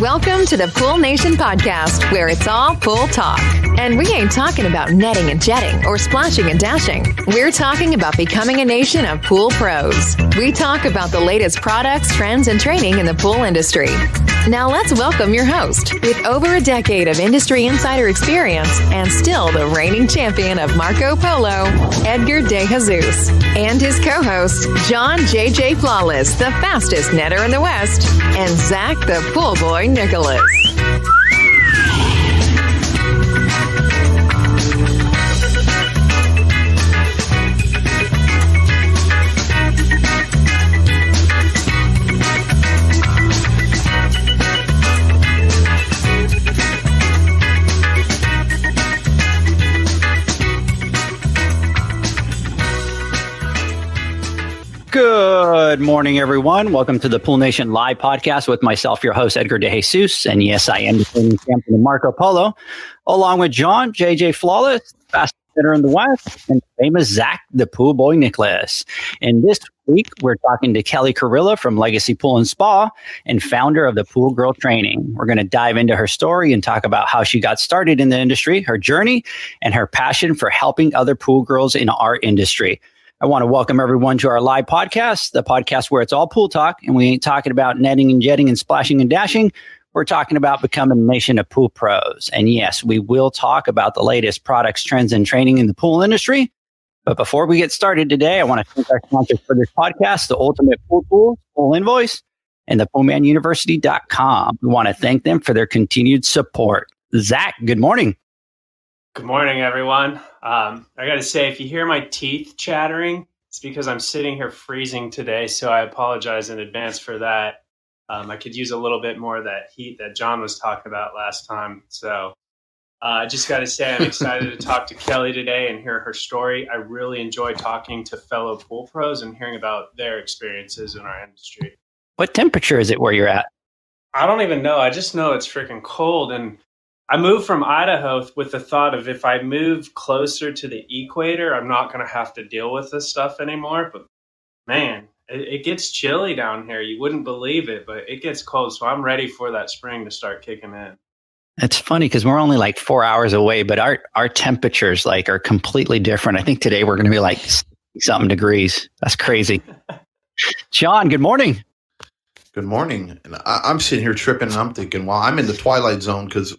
Welcome to the Pool Nation podcast, where it's all pool talk. And we ain't talking about netting and jetting or splashing and dashing. We're talking about becoming a nation of pool pros. We talk about the latest products, trends, and training in the pool industry. Now let's welcome your host, with over a decade of industry insider experience and still the reigning champion of Marco Polo, Edgar De Jesus, and his co-host, John JJ Flawless, the fastest netter in the West, and Zach the Pool Boy Nicholas. Good morning, everyone. Welcome to the Pool Nation Live podcast with myself, your host, Edgar De Jesus. And yes, I am the reigning champion of Marco Polo, along with John, JJ Flawless, fastest hitter in the West, and famous Zach, the Pool Boy Nicholas. And this week, we're talking to Kelli Carillo from Legacy Pool and Spa and founder of the Pool Girl Training. We're going to dive into her story and talk about how she got started in the industry, her journey, and her passion for helping other pool girls in our industry. I want to welcome everyone to our live podcast, the podcast where it's all pool talk, and we ain't talking about netting and jetting and splashing and dashing. We're talking about becoming a nation of pool pros. And yes, we will talk about the latest products, trends, and training in the pool industry. But before we get started today, I want to thank our sponsors for this podcast, the Ultimate Pool Tools, Pool Invoice, and the PoolmanUniversity.com. We want to thank them for their continued support. Zach, good morning. Good morning, everyone. I got to say, if you hear my teeth chattering, it's because I'm sitting here freezing today, so I apologize in advance for that. I could use a little bit more of that heat that John was talking about last time. So I just got to say, I'm excited to talk to Kelli today and hear her story. I really enjoy talking to fellow pool pros and hearing about their experiences in our industry. What temperature is it where you're at? I don't even know. I just know it's freaking cold, and I moved from Idaho with the thought of if I move closer to the equator, I'm not going to have to deal with this stuff anymore. But man, it gets chilly down here. You wouldn't believe it, but it gets cold. So I'm ready for that spring to start kicking in. It's funny because we're only like 4 hours away, but our temperatures are completely different. I think today we're going to be like something degrees. That's crazy. John, good morning. Good morning. And I'm sitting here tripping and I'm thinking, well, I'm in the twilight zone because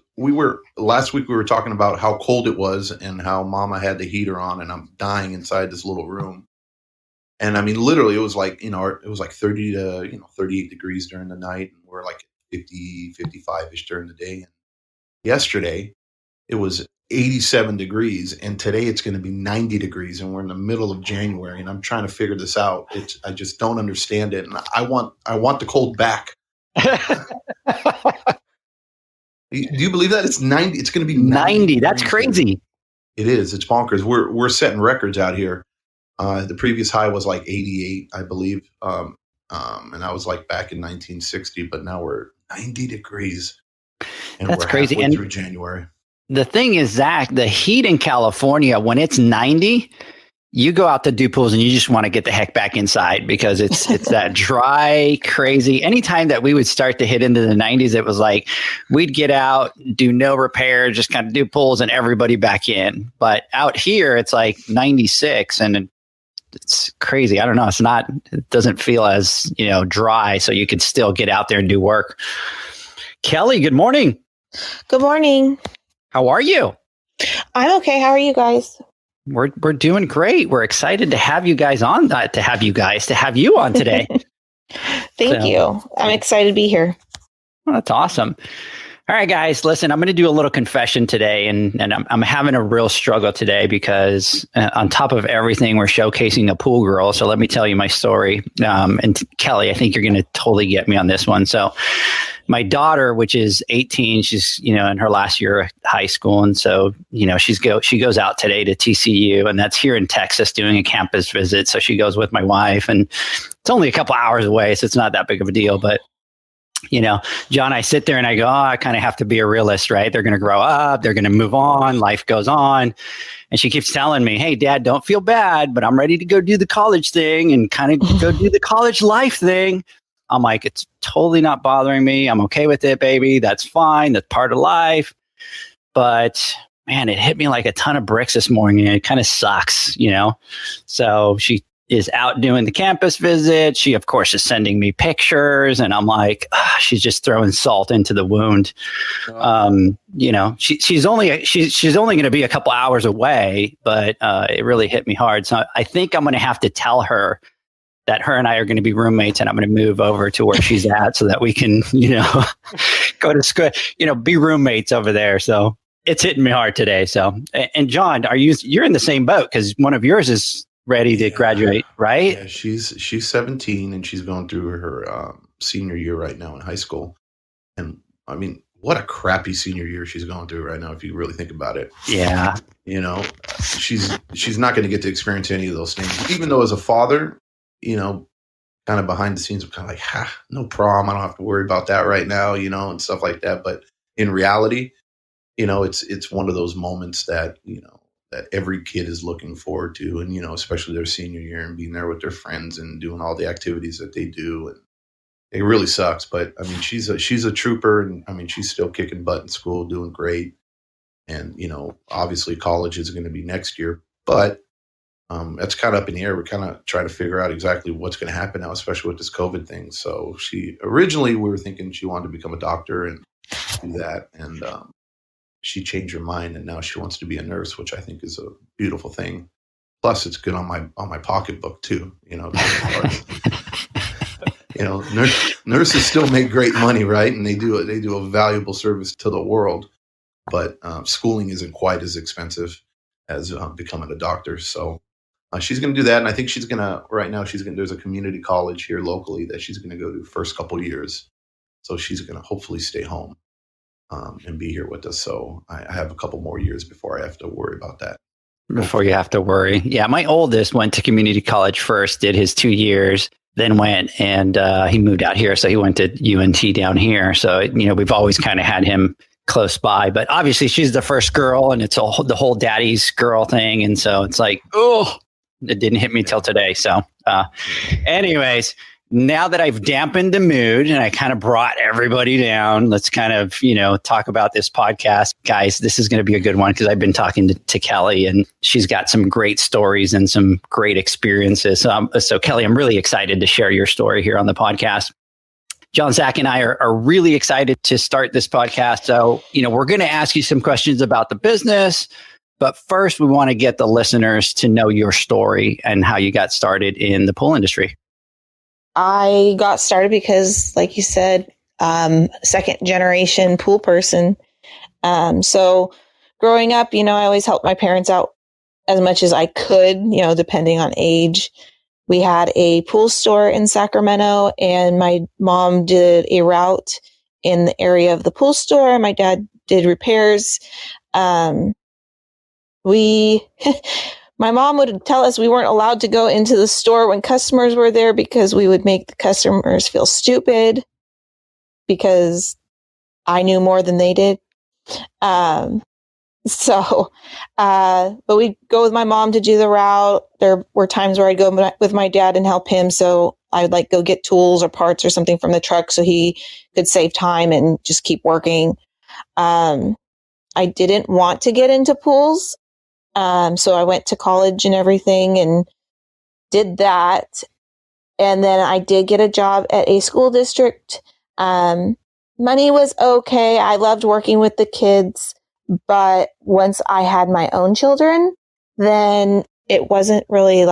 last week we were talking about how cold it was and how mama had the heater on and I'm dying inside this little room. And I mean, literally it was like 30 to, 38 degrees during the night. And we're like 50, 55-ish during the day. And yesterday it was 87 degrees and today it's going to be 90 degrees and we're in the middle of January and I'm trying to figure this out. I just don't understand it. And I want the cold back. Do you believe that it's 90? It's going to be 90. That's crazy. It is. It's bonkers. We're setting records out here. The previous high was like 88, I believe. And that was like back in 1960, but now we're 90 degrees. And that's we're crazy. Halfway And through January. The thing is, Zach, the heat in California, when it's 90, you go out to do pools and you just want to get the heck back inside because it's that dry, crazy. Anytime that we would start to hit into the 90s, it was like we'd get out, do no repair, just kind of do pools and everybody back in. But out here, it's like 96 and it's crazy. I don't know. It doesn't feel as, dry. So you could still get out there and do work. Kelli, good morning. Good morning. How are you? I'm okay. How are you guys? We're doing great. We're excited to have you guys on. To have you on today. Thank you. I'm excited to be here. Well, that's awesome. All right, guys, listen, I'm going to do a little confession today, and I'm having a real struggle today because on top of everything, we're showcasing a pool girl. So let me tell you my story. And Kelli, I think you're going to totally get me on this one. So my daughter, which is 18, she's, in her last year of high school. And so, she goes out today to TCU, and that's here in Texas doing a campus visit. So she goes with my wife, and it's only a couple hours away, so it's not that big of a deal. But John, I sit there and I go, I kind of have to be a realist, right? They're going to grow up. They're going to move on. Life goes on. And she keeps telling me, hey, Dad, don't feel bad, but I'm ready to go do the college thing and kind of go do the college life thing. I'm like, it's totally not bothering me. I'm okay with it, baby. That's fine. That's part of life. But man, it hit me like a ton of bricks this morning. And it kind of sucks, So she is out doing the campus visit. She, of course, is sending me pictures, and I'm like, she's just throwing salt into the wound. She's only going to be a couple hours away, but it really hit me hard. So I think I'm going to have to tell her that her and I are going to be roommates, and I'm going to move over to where she's at so that we can, go to school, be roommates over there. So it's hitting me hard today. So, and John, you're in the same boat because one of yours is ready to graduate, right? Yeah, she's 17 and she's going through her senior year right now in high school. And I mean, what a crappy senior year she's going through right now, if you really think about it. Yeah. She's not going to get to experience any of those things. Even though as a father, kind of behind the scenes, I'm kind of like, no problem. I don't have to worry about that right now, and stuff like that. But in reality, it's one of those moments that, that every kid is looking forward to. And, especially their senior year and being there with their friends and doing all the activities that they do. And it really sucks. But I mean, she's a trooper, and I mean, she's still kicking butt in school, doing great. And, obviously college is going to be next year, but that's kind of up in the air. We're kind of trying to figure out exactly what's going to happen now, especially with this COVID thing. So we were thinking she wanted to become a doctor and do that. And, she changed her mind, and now she wants to be a nurse, which I think is a beautiful thing. Plus, it's good on my pocketbook too. Nurses still make great money, right? And they do a valuable service to the world. But schooling isn't quite as expensive as becoming a doctor. So she's going to do that, and I think there's a community college here locally that she's going to go to the first couple of years. So she's going to hopefully stay home. And be here with us. So I have a couple more years before I have to worry about that. Before you have to worry. Yeah, my oldest went to community college first, did his 2 years, then went and he moved out here. So he went to UNT down here. So, we've always kind of had him close by. But obviously she's the first girl, and it's the whole daddy's girl thing. And so it's like, it didn't hit me till today. So anyways, now that I've dampened the mood and I kind of brought everybody down, let's kind of, talk about this podcast. Guys, this is going to be a good one because I've been talking to Kelli, and she's got some great stories and some great experiences. So Kelli, I'm really excited to share your story here on the podcast. John, Zach, and I are really excited to start this podcast. So, we're going to ask you some questions about the business, but first we want to get the listeners to know your story and how you got started in the pool industry. I got started because, like you said, second generation pool person. So growing up, I always helped my parents out as much as I could, depending on age. We had a pool store in Sacramento, and my mom did a route in the area of the pool store. My dad did repairs. My mom would tell us we weren't allowed to go into the store when customers were there because we would make the customers feel stupid because I knew more than they did. But we'd go with my mom to do the route. There were times where I'd go with my dad and help him. So I would go get tools or parts or something from the truck so he could save time and just keep working. I didn't want to get into pools. So I went to college and everything and did that. And then I did get a job at a school district. Money was okay. I loved working with the kids. But once I had my own children, then it wasn't really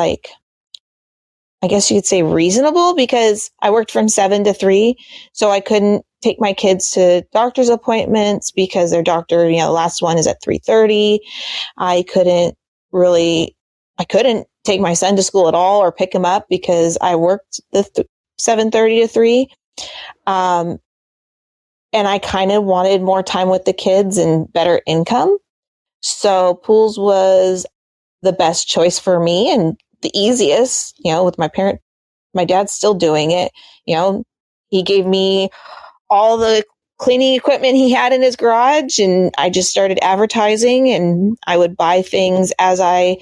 I guess you could say reasonable, because I worked from 7 to 3. So I couldn't take my kids to doctor's appointments because their doctor, the last one is at 3:30. I couldn't take my son to school at all or pick him up because I worked the 7:30 to 3. And I kind of wanted more time with the kids and better income. So pools was the best choice for me and the easiest, with my dad's still doing it. He gave me all the cleaning equipment he had in his garage, and I just started advertising, and I would buy things as I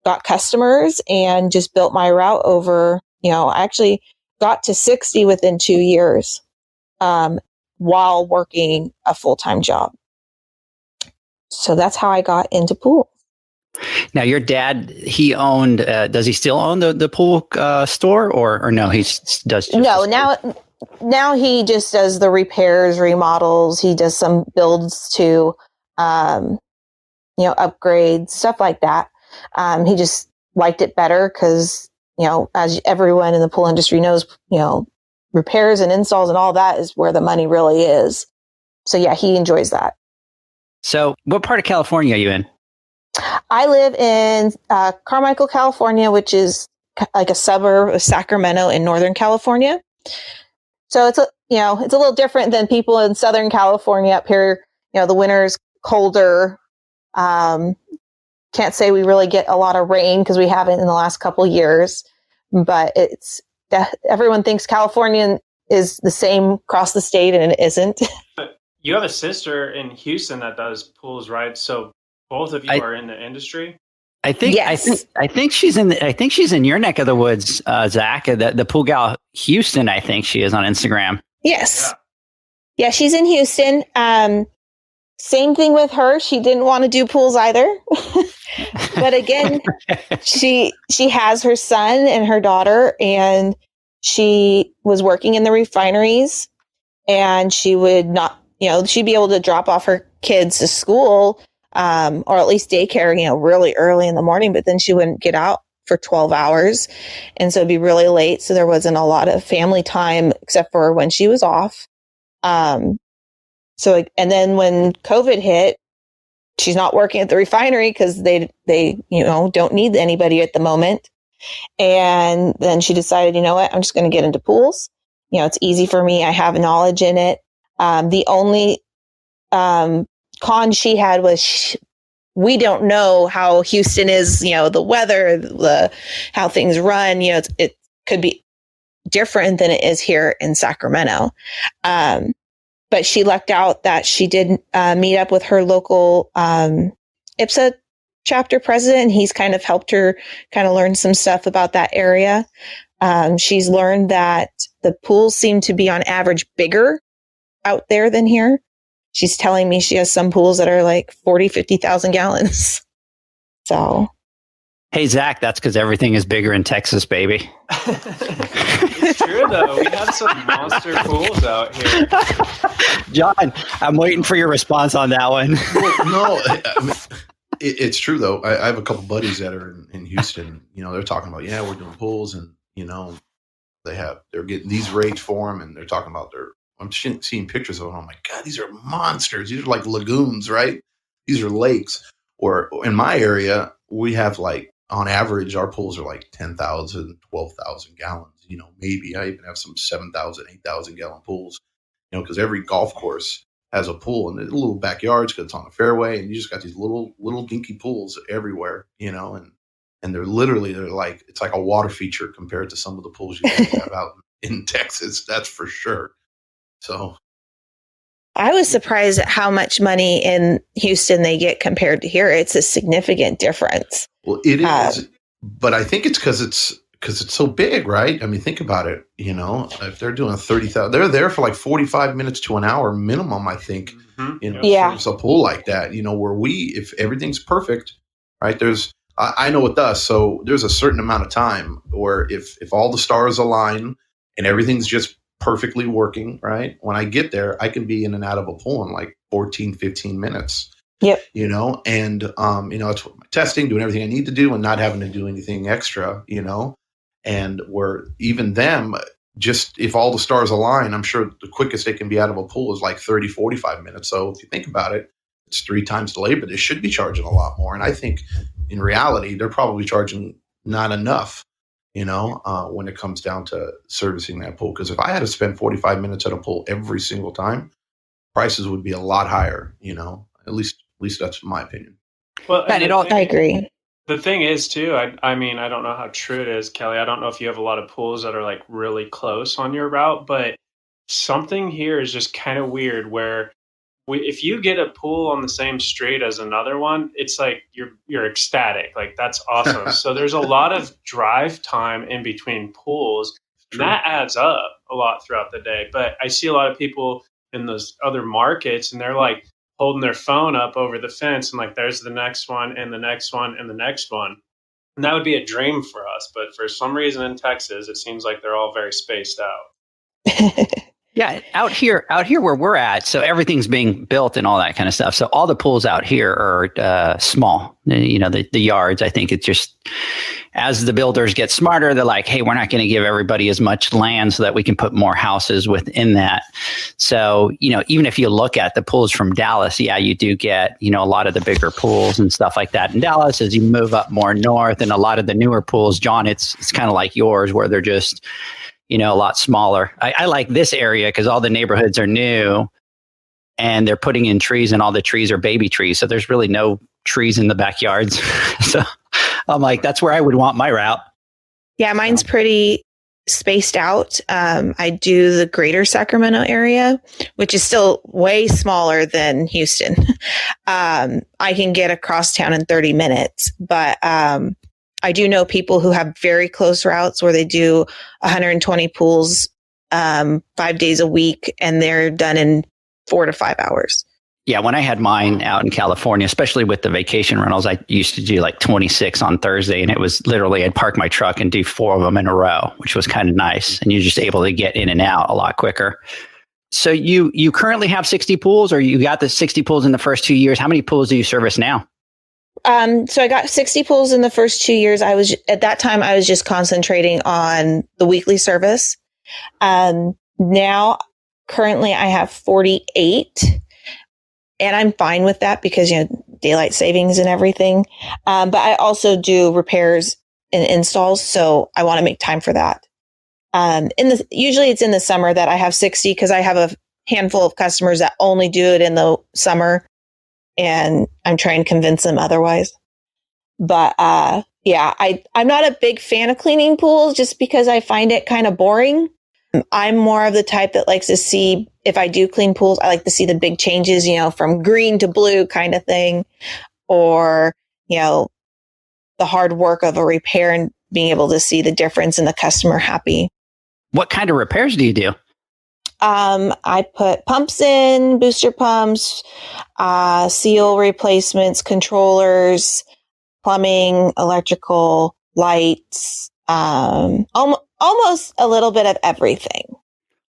got customers and just built my route over. I actually got to 60 within 2 years, while working a full-time job. So that's how I got into pool. Now, your dad, he owned, does he still own the pool store or no? He does just No, now he just does the repairs, remodels. He does some builds to, upgrades, stuff like that. He just liked it better because, as everyone in the pool industry knows, repairs and installs and all that is where the money really is. So yeah, he enjoys that. So what part of California are you in? I live in Carmichael, California, which is like a suburb of Sacramento in Northern California. So it's a little different than people in Southern California up here. The winter's colder. Can't say we really get a lot of rain because we haven't in the last couple years, but everyone thinks California is the same across the state, and it isn't. You have a sister in Houston that does pools, right? So both of you are in the industry. I think yes. I think she's in your neck of the woods, Zach. The pool gal Houston. I think she is on Instagram. Yes, yeah, she's in Houston. Same thing with her. She didn't want to do pools either. But again, she has her son and her daughter, and she was working in the refineries, and she would not, she'd be able to drop off her kids to school, or at least daycare, really early in the morning, but then she wouldn't get out for 12 hours. And so it'd be really late. So there wasn't a lot of family time except for when she was off. And then when COVID hit, she's not working at the refinery because they don't need anybody at the moment. And then she decided, I'm just going to get into pools. It's easy for me. I have knowledge in it. The only con she had was we don't know how Houston is, the weather, how things run. It could be different than it is here in Sacramento. But she lucked out that she did meet up with her local IPSA chapter president. He's kind of helped her kind of learn some stuff about that area. She's learned that the pools seem to be on average bigger out there than here. She's telling me she has some pools that are like 40, 50,000 gallons. So. Hey, Zach, that's because everything is bigger in Texas, baby. It's true, though. We have some monster pools out here. John, I'm waiting for your response on that one. Well, no, it's true, though. I have a couple buddies that are in Houston. They're talking about, we're doing pools, and, they're getting these rates for them, and they're talking about I'm seeing pictures of them. I'm like, God, these are monsters. These are like lagoons, right? These are lakes. Or in my area, we have on average, our pools are like 10,000, 12,000 gallons. Maybe I even have some 7,000, 8,000 gallon pools, because every golf course has a pool and little backyards because it's on a fairway. And you just got these little dinky pools everywhere, and they're like, it's like a water feature compared to some of the pools you guys have out in Texas. That's for sure. So I was surprised at how much money in Houston they get compared to here. It's a significant difference. Well, it is, but I think it's because it's so big, right? I mean, think about it. If they're doing 30,000, they're there for like 45 minutes to an hour minimum. I think, for a pool like that, where if everything's perfect, right? I know with us, so there's a certain amount of time where if all the stars align and everything's just perfectly working, right? When I get there, I can be in and out of a pool in like 14, 15 minutes. Yep. And that's what my testing, doing everything I need to do and not having to do anything extra, and where even them, just if all the stars align, I'm sure the quickest they can be out of a pool is like 30, 45 minutes. So if you think about it, it's 3 times the labor. They should be charging a lot more. And I think in reality, they're probably charging not enough, when it comes down to servicing that pool. Because if I had to spend 45 minutes at a pool every single time, prices would be a lot higher, at least that's my opinion. Well, I agree. The thing is too, I mean, I don't know how true it is, Kelly. I don't know if you have a lot of pools that are like really close on your route, but something here is just kind of weird where if you get a pool on the same street as another one, it's like you're ecstatic. Like, that's awesome. So there's a lot of drive time in between pools. And that adds up a lot throughout the day. But I see a lot of people in those other markets, and they're like holding their phone up over the fence and like, there's the next one and the next one and the next one. And that would be a dream for us. But for some reason in Texas, it seems like they're all very spaced out. Yeah, out here where we're at, so everything's being built and all that kind of stuff. So all the pools out here are small. You know, the yards, I think it's just as the builders get smarter, they're like, hey, we're not going to give everybody as much land so that we can put more houses within that. So, you know, even if you look at the pools from Dallas, yeah, you do get, you know, a lot of the bigger pools and stuff like that in Dallas. As you move up more north, and a lot of the newer pools, John, it's kind of like yours where they're just, you know, a lot smaller. I like this area because all the neighborhoods are new and they're putting in trees, and all the trees are baby trees. So there's really no trees in the backyards. So I'm like, that's where I would want my route. Yeah, mine's pretty spaced out. I do the greater Sacramento area, which is still way smaller than Houston. I can get across town in 30 minutes, but I do know people who have very close routes where they do 120 pools 5 days a week, and they're done in 4 to 5 hours. Yeah, when I had mine out in California, especially with the vacation rentals, I used to do like 26 on Thursday, and it was literally I'd park my truck and do 4 of them in a row, which was kind of nice. And you're just able to get in and out a lot quicker. So you currently have 60 pools, or you got the 60 pools in the first 2 years? How many pools do you service now? So I got 60 pools in the first 2 years. At that time, I was just concentrating on the weekly service. Now, currently I have 48, and I'm fine with that because, you know, daylight savings and everything. But I also do repairs and installs. So I want to make time for that. Usually it's in the summer that I have 60, because I have a handful of customers that only do it in the summer, and I'm trying to convince them otherwise. But, yeah, I'm not a big fan of cleaning pools just because I find it kind of boring. I'm more of the type that likes to see, if I do clean pools, I like to see the big changes, you know, from green to blue kind of thing, or, you know, the hard work of a repair and being able to see the difference and the customer happy. What kind of repairs do you do? I put pumps in, booster pumps, seal replacements, controllers, plumbing, electrical, lights, almost a little bit of everything.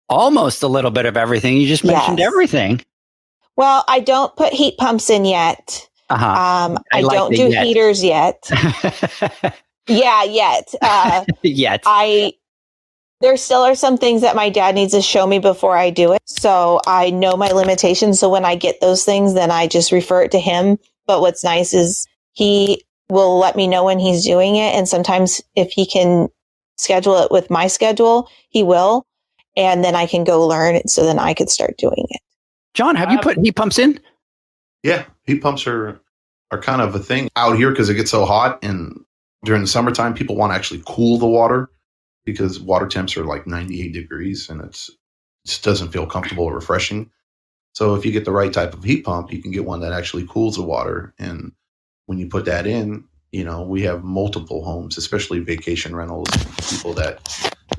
Almost a little bit of everything. You just mentioned everything. Well, I don't put heat pumps in yet. Uh-huh. I don't do heaters yet. Yeah, yet. Yet. There still are some things that my dad needs to show me before I do it. So I know my limitations. So when I get those things, then I just refer it to him. But what's nice is he will let me know when he's doing it. And sometimes if he can schedule it with my schedule, he will. And then I can go learn it. So then I could start doing it. John, have you put heat pumps in? Yeah, heat pumps are kind of a thing out here because it gets so hot. And during the summertime, people want to actually cool the water, because water temps are like 98 degrees and it just doesn't feel comfortable or refreshing. So if you get the right type of heat pump, you can get one that actually cools the water. And when you put that in, you know, we have multiple homes, especially vacation rentals, people that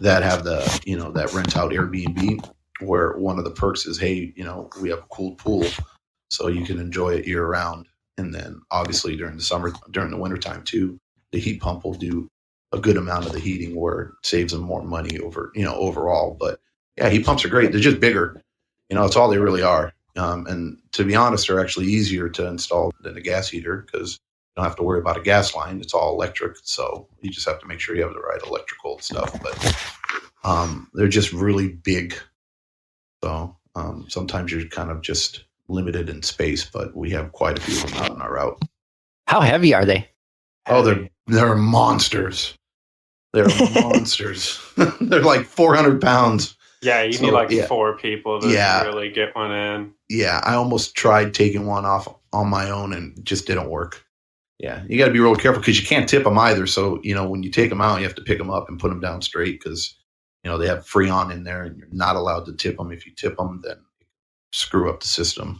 have the, you know, that rent out Airbnb, where one of the perks is, hey, you know, we have a cooled pool so you can enjoy it year round. And then obviously during the wintertime too, the heat pump will do a good amount of the heating, where it saves them more money overall. But yeah, heat pumps are great. They're just bigger. You know, it's all they really are. And to be honest, they're actually easier to install than a gas heater, because you don't have to worry about a gas line. It's all electric. So you just have to make sure you have the right electrical stuff. But they're just really big. So sometimes you're kind of just limited in space, but we have quite a few of them out on our route. How heavy are they? Oh, they're monsters. They're monsters. They're like 400 pounds. Yeah, you need 4 people to really get one in. Yeah, I almost tried taking one off on my own and it just didn't work. Yeah, you got to be real careful because you can't tip them either. So, you know, when you take them out, you have to pick them up and put them down straight because, you know, they have Freon in there and you're not allowed to tip them. If you tip them, then screw up the system.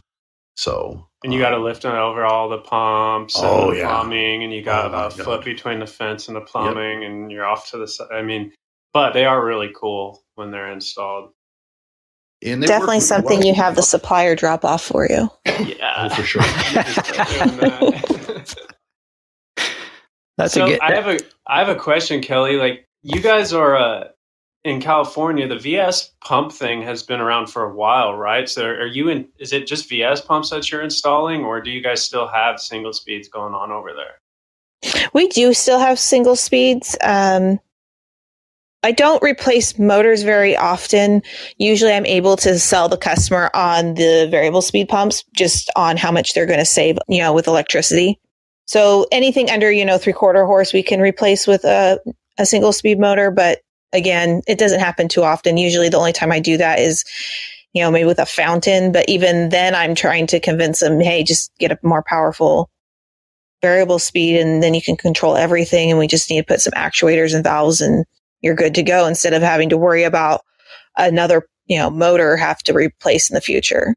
So, and you got to lift it over all the pumps and the plumbing, and you got a foot between the fence and the plumbing, and you're off to the side. I mean, but they are really cool when they're installed. And they Definitely work something well. you have the supplier drop off for you. Yeah, Oh, for sure. That's so a good. I have a question, Kelly. Like, you guys are in California. The VS pump thing has been around for a while, right? So are you in? Is it just VS pumps that you're installing, or do you guys still have single speeds going on over there? We do still have single speeds. I don't replace motors very often. Usually I'm able to sell the customer on the variable speed pumps, just on how much they're going to save, with electricity. So anything under, 3/4 horse, we can replace with a single speed motor. But again, it doesn't happen too often. Usually the only time I do that is, maybe with a fountain. But even then I'm trying to convince them, hey, just get a more powerful variable speed and then you can control everything. And we just need to put some actuators and valves and you're good to go, instead of having to worry about another, motor have to replace in the future.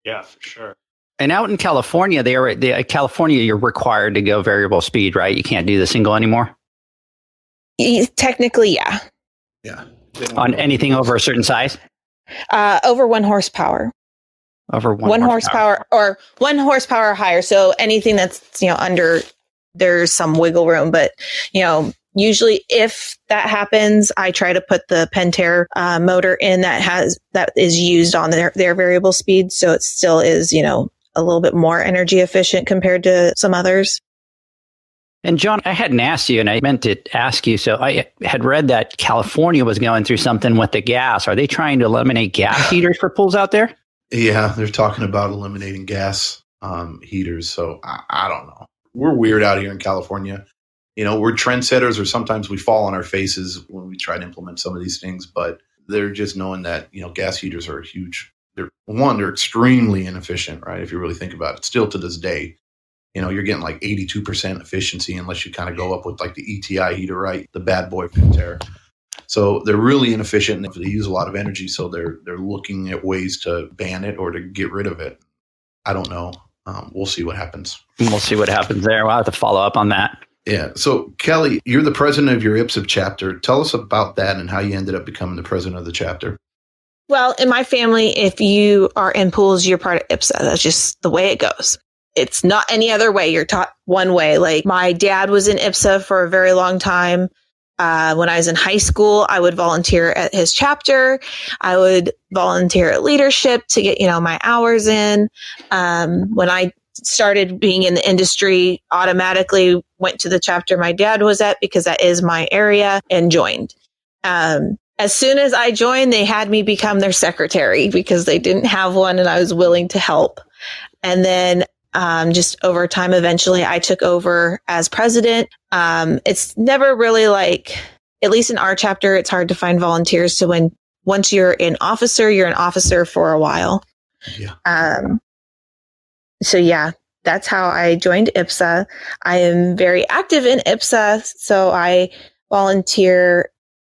Yeah, for sure. And out in California, California, you're required to go variable speed, right? You can't do the single anymore. Technically, yeah. Yeah. On anything over a certain size? Over 1 horsepower. Over 1 horsepower or 1 horsepower or higher. So anything that's, under, there's some wiggle room, but, usually if that happens, I try to put the Pentair motor in that is used on their variable speed. So it still is, a little bit more energy efficient compared to some others. And John, I hadn't asked you, and I meant to ask you. So I had read that California was going through something with the gas. Are they trying to eliminate gas heaters for pools out there? Yeah, they're talking about eliminating gas heaters. So I don't know. We're weird out here in California. We're trendsetters, or sometimes we fall on our faces when we try to implement some of these things. But they're just knowing that, gas heaters are huge. They're extremely inefficient, right? If you really think about it, still to this day, you're getting like 82% efficiency unless you kind of go up with like the ETI heater, right? The bad boy Pentair. So they're really inefficient and they use a lot of energy. So they're looking at ways to ban it or to get rid of it. I don't know. We'll see what happens. We'll see what happens there. We'll have to follow up on that. Yeah. So Kelly, you're the president of your IPSA chapter. Tell us about that and how you ended up becoming the president of the chapter. Well, in my family, if you are in pools, you're part of IPSA. That's just the way it goes. It's not any other way. You're taught one way. Like, my dad was in IPSA for a very long time. When I was in high school, I would volunteer at his chapter. I would volunteer at leadership to get, my hours in. When I started being in the industry, automatically went to the chapter my dad was at because that is my area, and joined. As soon as I joined, they had me become their secretary because they didn't have one and I was willing to help. And then just over time, eventually I took over as president. It's never really at least in our chapter, it's hard to find volunteers. So once you're an officer for a while. Yeah. So yeah, that's how I joined IPSA. I am very active in IPSA. So I volunteer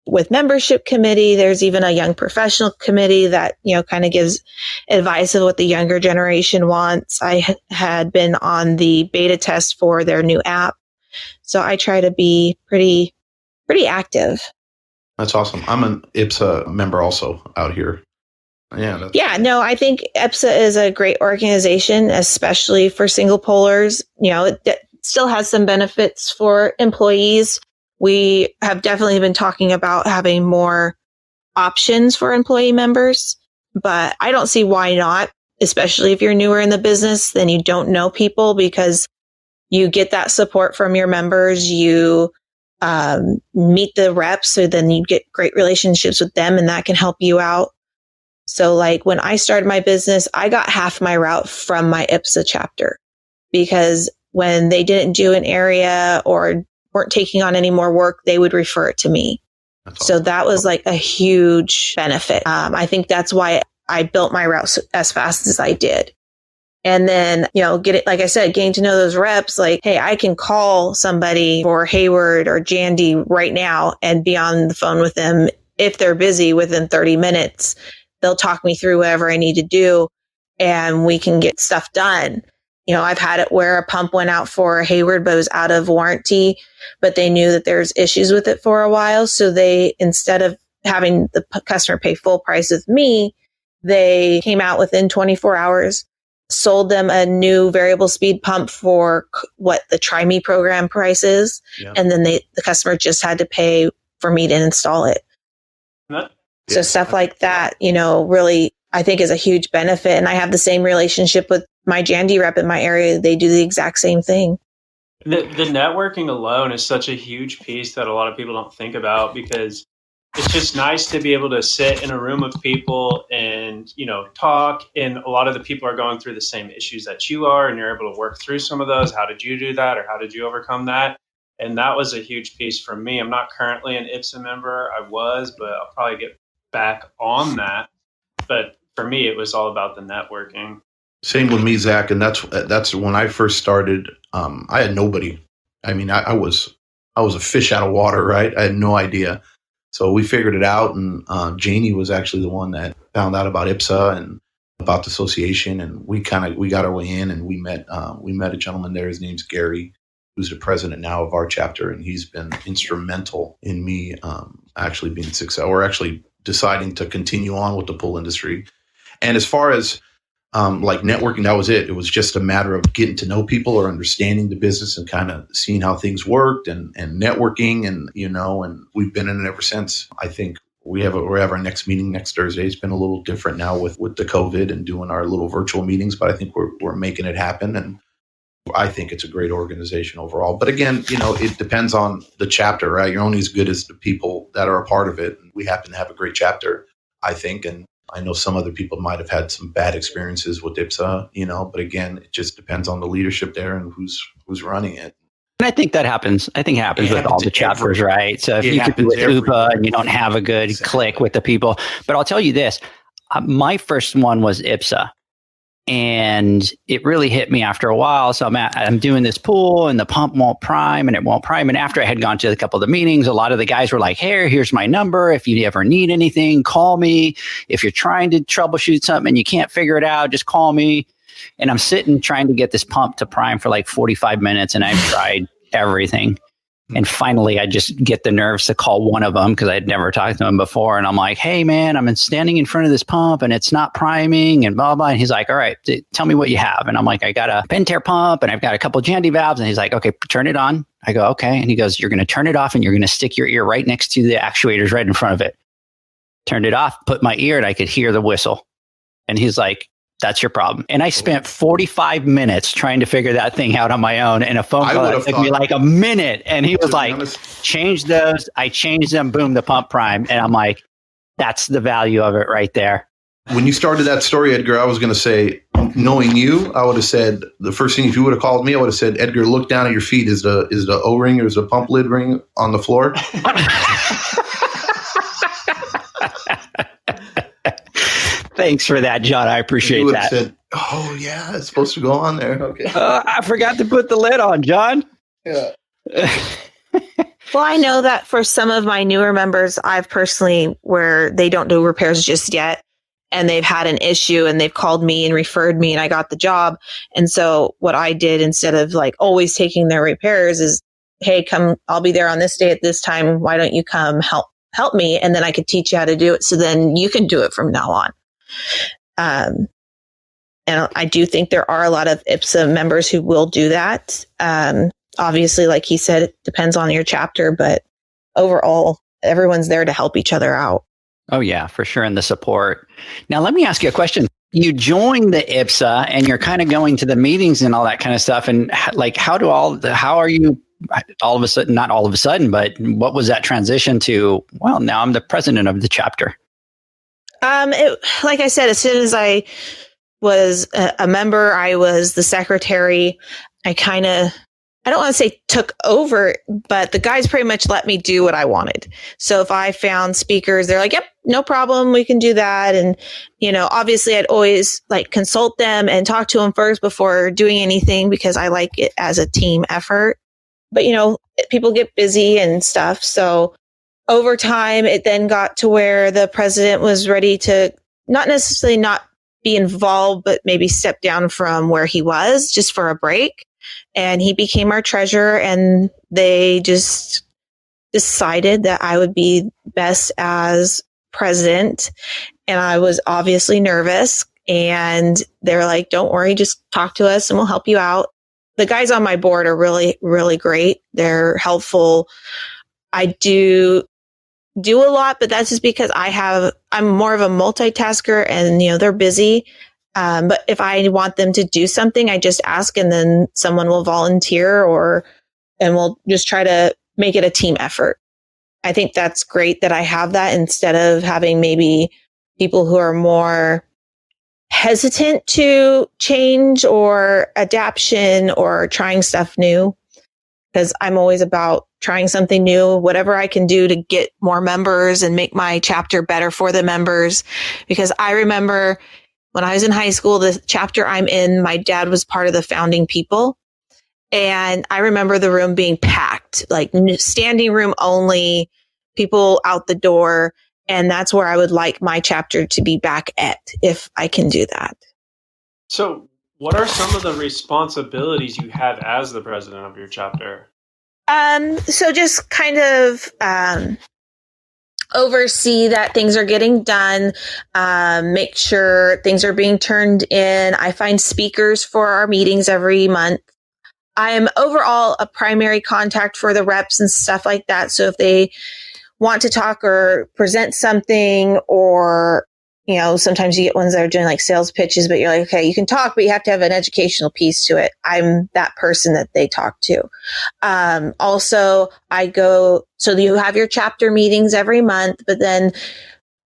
with membership committee. There's even a young professional committee that, kind of gives advice of what the younger generation wants. I had been on the beta test for their new app. So I try to be pretty active. That's awesome. I'm an IPSA member also out here. I think IPSA is a great organization, especially for single polars. It still has some benefits for employees. We have definitely been talking about having more options for employee members, but I don't see why not, especially if you're newer in the business, then you don't know people, because you get that support from your members. You meet the reps, so then you get great relationships with them and that can help you out. So when I started my business, I got half my route from my IPSA chapter, because when they didn't do an area or weren't taking on any more work, they would refer it to me. So that was a huge benefit. I think that's why I built my route as fast as I did. And then, getting to know those reps, hey, I can call somebody for Hayward or Jandy right now and be on the phone with them. If they're busy, within 30 minutes, they'll talk me through whatever I need to do and we can get stuff done. I've had it where a pump went out for Hayward, but it was out of warranty, but they knew that there's issues with it for a while. So they, instead of having the customer pay full price with me, they came out within 24 hours, sold them a new variable speed pump for what the Try Me program price is. Yeah. And then the customer just had to pay for me to install it. So stuff like that, really, I think is a huge benefit. And I have the same relationship with my Jandy rep in my area. They do the exact same thing. The networking alone is such a huge piece that a lot of people don't think about, because it's just nice to be able to sit in a room of people and, talk. And a lot of the people are going through the same issues that you are, and you're able to work through some of those. How did you do that? Or how did you overcome that? And that was a huge piece for me. I'm not currently an IPSA member. I was, but I'll probably get back on that. But for me, it was all about the networking. Same with me, Zach. And that's when I first started. I had nobody. I mean, I was a fish out of water, right? I had no idea. So we figured it out. And Janie was actually the one that found out about IPSA and about the association. And we got our way in, and we met a gentleman there. His name's Gary, who's the president now of our chapter. And he's been instrumental in me actually being successful, or actually deciding to continue on with the pool industry. And as far as like networking, that was it. It was just a matter of getting to know people or understanding the business and kind of seeing how things worked and networking and we've been in it ever since. I think we have our next meeting next Thursday. It's been a little different now with the COVID and doing our little virtual meetings, but I think we're making it happen. And I think it's a great organization overall. But again, it depends on the chapter, right? You're only as good as the people that are a part of it. We happen to have a great chapter, I think. And I know some other people might have had some bad experiences with IPSA, but again, it just depends on the leadership there and who's running it. And I think that happens. I think it happens with all the chapters, right? So if you could be with UPA and you don't have a good click with the people, but I'll tell you this, my first one was IPSA. And it really hit me after a while. So I'm doing this pool and the pump won't prime and it won't prime. And after I had gone to a couple of the meetings, a lot of the guys were like, hey, here's my number. If you ever need anything, call me. If you're trying to troubleshoot something and you can't figure it out, just call me. And I'm sitting trying to get this pump to prime for like 45 minutes. And I've tried everything. And finally, I just get the nerves to call one of them because I'd never talked to him before. And I'm like, hey, man, I'm standing in front of this pump and it's not priming and blah, blah. And he's like, all right, tell me what you have. And I'm like, I got a Pentair pump and I've got a couple of Jandy valves. And he's like, okay, turn it on. I go, okay. And he goes, you're going to turn it off and you're going to stick your ear right next to the actuators right in front of it. Turned it off, put my ear, and I could hear the whistle. And he's like, that's your problem. And I spent 45 minutes trying to figure that thing out on my own. And a phone call that took me like a minute. And he was like, change those. I changed them. Boom, the pump prime. And I'm like, that's the value of it right there. When you started that story, Edgar, I was going to say, knowing you, I would have said, the first thing, if you would have called me, I would have said, Edgar, look down at your feet. Is the O-ring or is the pump lid ring on the floor? Thanks for that, John. I appreciate that. Said, oh, yeah, it's supposed to go on there. Okay. I forgot to put the lid on, John. Yeah. Well, I know that for some of my newer members, I've personally, where they don't do repairs just yet, and they've had an issue and they've called me and referred me and I got the job. And so what I did, instead of like always taking their repairs, is, hey, come, I'll be there on this day at this time. Why don't you come help me? And then I could teach you how to do it. So then you can do it from now on. And I do think there are a lot of IPSA members who will do that. Obviously, like he said, it depends on your chapter, but overall, everyone's there to help each other out. Oh, yeah, for sure. And the support. Now, let me ask you a question. You joined the IPSA and you're kind of going to the meetings and all that kind of stuff. And like, how are you all of a sudden, not all of a sudden, but what was that transition to? Well, now I'm the president of the chapter. Like I said, as soon as I was a member, I was the secretary. I don't want to say took over, but the guys pretty much let me do what I wanted. So if I found speakers, they're like, yep, no problem. We can do that. And, obviously I'd always like consult them and talk to them first before doing anything, because I like it as a team effort. But, people get busy and stuff. So over time, it then got to where the president was ready to not necessarily not be involved, but maybe step down from where he was just for a break. And he became our treasurer, and they just decided that I would be best as president. And I was obviously nervous, and they're like, don't worry, just talk to us and we'll help you out. The guys on my board are really, really great. They're helpful. I do a lot, but that's just because I'm more of a multitasker, and, they're busy. But if I want them to do something, I just ask, and then someone will volunteer, and we'll just try to make it a team effort. I think that's great that I have that, instead of having maybe people who are more hesitant to change or adaptation or trying stuff new. Because I'm always about trying something new, whatever I can do to get more members and make my chapter better for the members. Because I remember when I was in high school, the chapter I'm in, my dad was part of the founding people. And I remember the room being packed, like standing room only, people out the door. And that's where I would like my chapter to be back at, if I can do that. So what are some of the responsibilities you have as the president of your chapter? So just kind of oversee that things are getting done, make sure things are being turned in. I find speakers for our meetings every month. I am overall a primary contact for the reps and stuff like that. So if they want to talk or present something, or, sometimes you get ones that are doing like sales pitches, but you're like, okay, you can talk, but you have to have an educational piece to it. I'm that person that they talk to. Also, so you have your chapter meetings every month, but then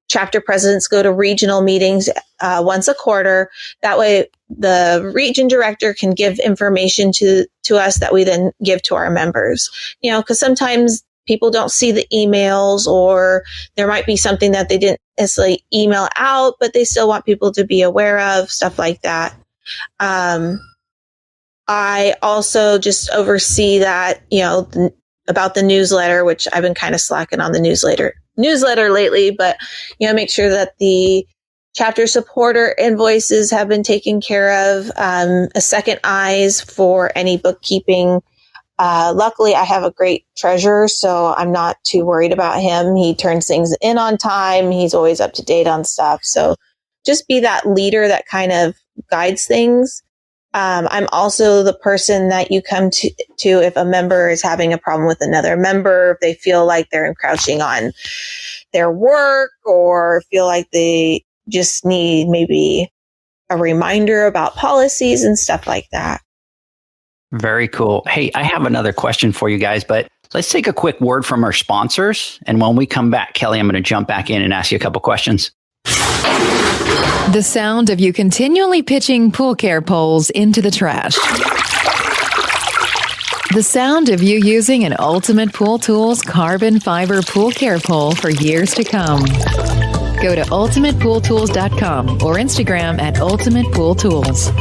chapter presidents go to regional meetings once a quarter. That way the region director can give information to us that we then give to our members. Because sometimes people don't see the emails, or there might be something that they didn't necessarily email out, but they still want people to be aware of, stuff like that. I also just oversee that, about the newsletter, which I've been kind of slacking on the newsletter lately, but, make sure that the chapter supporter invoices have been taken care of, a second eyes for any bookkeeping. Luckily, I have a great treasurer, so I'm not too worried about him. He turns things in on time. He's always up to date on stuff. So just be that leader that kind of guides things. I'm also the person that you come to if a member is having a problem with another member, if they feel like they're encroaching on their work, or feel like they just need maybe a reminder about policies and stuff like that. Very cool. Hey, I have another question for you guys, but let's take a quick word from our sponsors. And when we come back, Kelli, I'm going to jump back in and ask you a couple questions. The sound of you continually pitching pool care poles into the trash. The sound of you using an Ultimate Pool Tools carbon fiber pool care pole for years to come. Go to ultimatepooltools.com or Instagram at ultimatepooltools.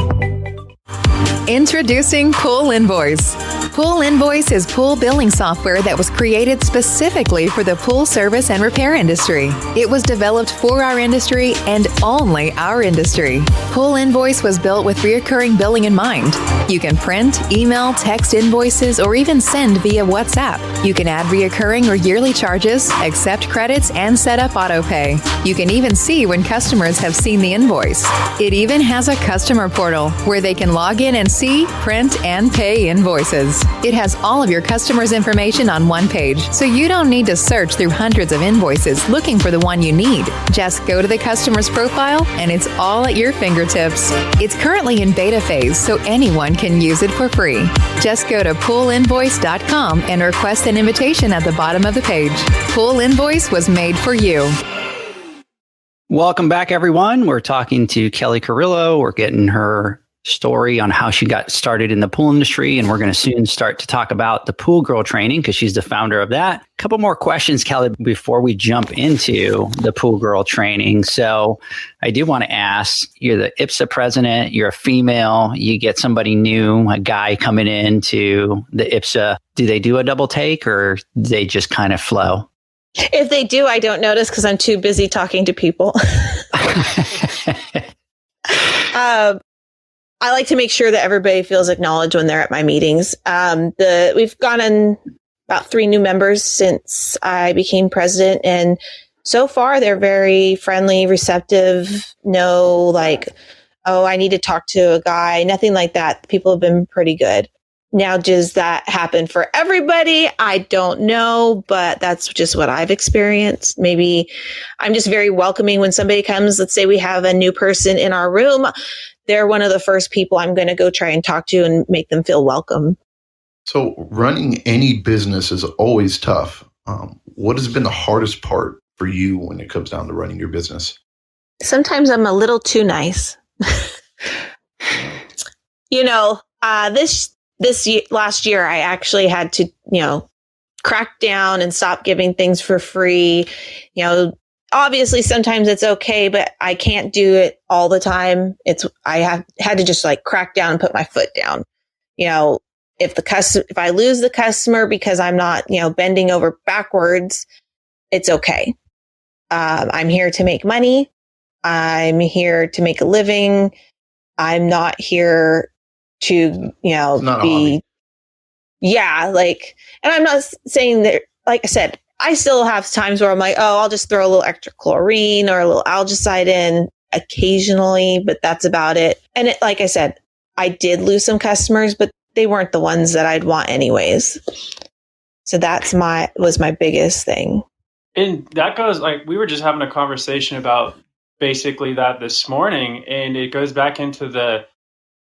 Introducing Pool Invoice. Pool Invoice is pool billing software that was created specifically for the pool service and repair industry. It was developed for our industry and only our industry. Pool Invoice was built with recurring billing in mind. You can print, email, text invoices, or even send via WhatsApp. You can add recurring or yearly charges, accept credits, and set up autopay. You can even see when customers have seen the invoice. It even has a customer portal where they can log in and see, print, and pay invoices. It has all of your customers' information on one page, so you don't need to search through hundreds of invoices looking for the one you need. Just go to the customer's profile, and it's all at your fingertips. It's currently in beta phase, so anyone can use it for free. Just go to poolinvoice.com and request an invitation at the bottom of the page. Pool Invoice was made for you. Welcome back, everyone. We're talking to Kelli Carillo. We're getting her story on how she got started in the pool industry, and we're going to soon start to talk about the Pool Girl training because she's the founder of that. A couple more questions, Kelli, before we jump into the Pool Girl training. So I do want to ask, you're the IPSA president, you're a female, you get somebody new, a guy coming into the IPSA. Do they do a double take, or do they just kind of flow? If they do, I don't notice because I'm too busy talking to people. I like to make sure that everybody feels acknowledged when they're at my meetings. We've gotten about 3 new members since I became president, and so far they're very friendly, receptive. No, like, oh, I need to talk to a guy. Nothing like that. People have been pretty good. Now, does that happen for everybody? I don't know, but that's just what I've experienced. Maybe I'm just very welcoming when somebody comes. Let's say we have a new person in our room. They're one of the first people I'm going to go try and talk to and make them feel welcome. So running any business is always tough. What has been the hardest part for you when it comes down to running your business? Sometimes I'm a little too nice. Last year, I actually had to, crack down and stop giving things for free. Obviously sometimes it's okay, but I can't do it all the time. I had to just like crack down and put my foot down. If I lose the customer because I'm not, bending over backwards, it's okay. I'm here to make money. I'm here to make a living. I'm not here to, be, and I'm not saying that, like I said, I still have times where I'm like, oh, I'll just throw a little extra chlorine or a little algicide in occasionally, but that's about it. And like I said, I did lose some customers, but they weren't the ones that I'd want anyways. So was my biggest thing. And that goes, like, we were just having a conversation about basically that this morning, and it goes back into the,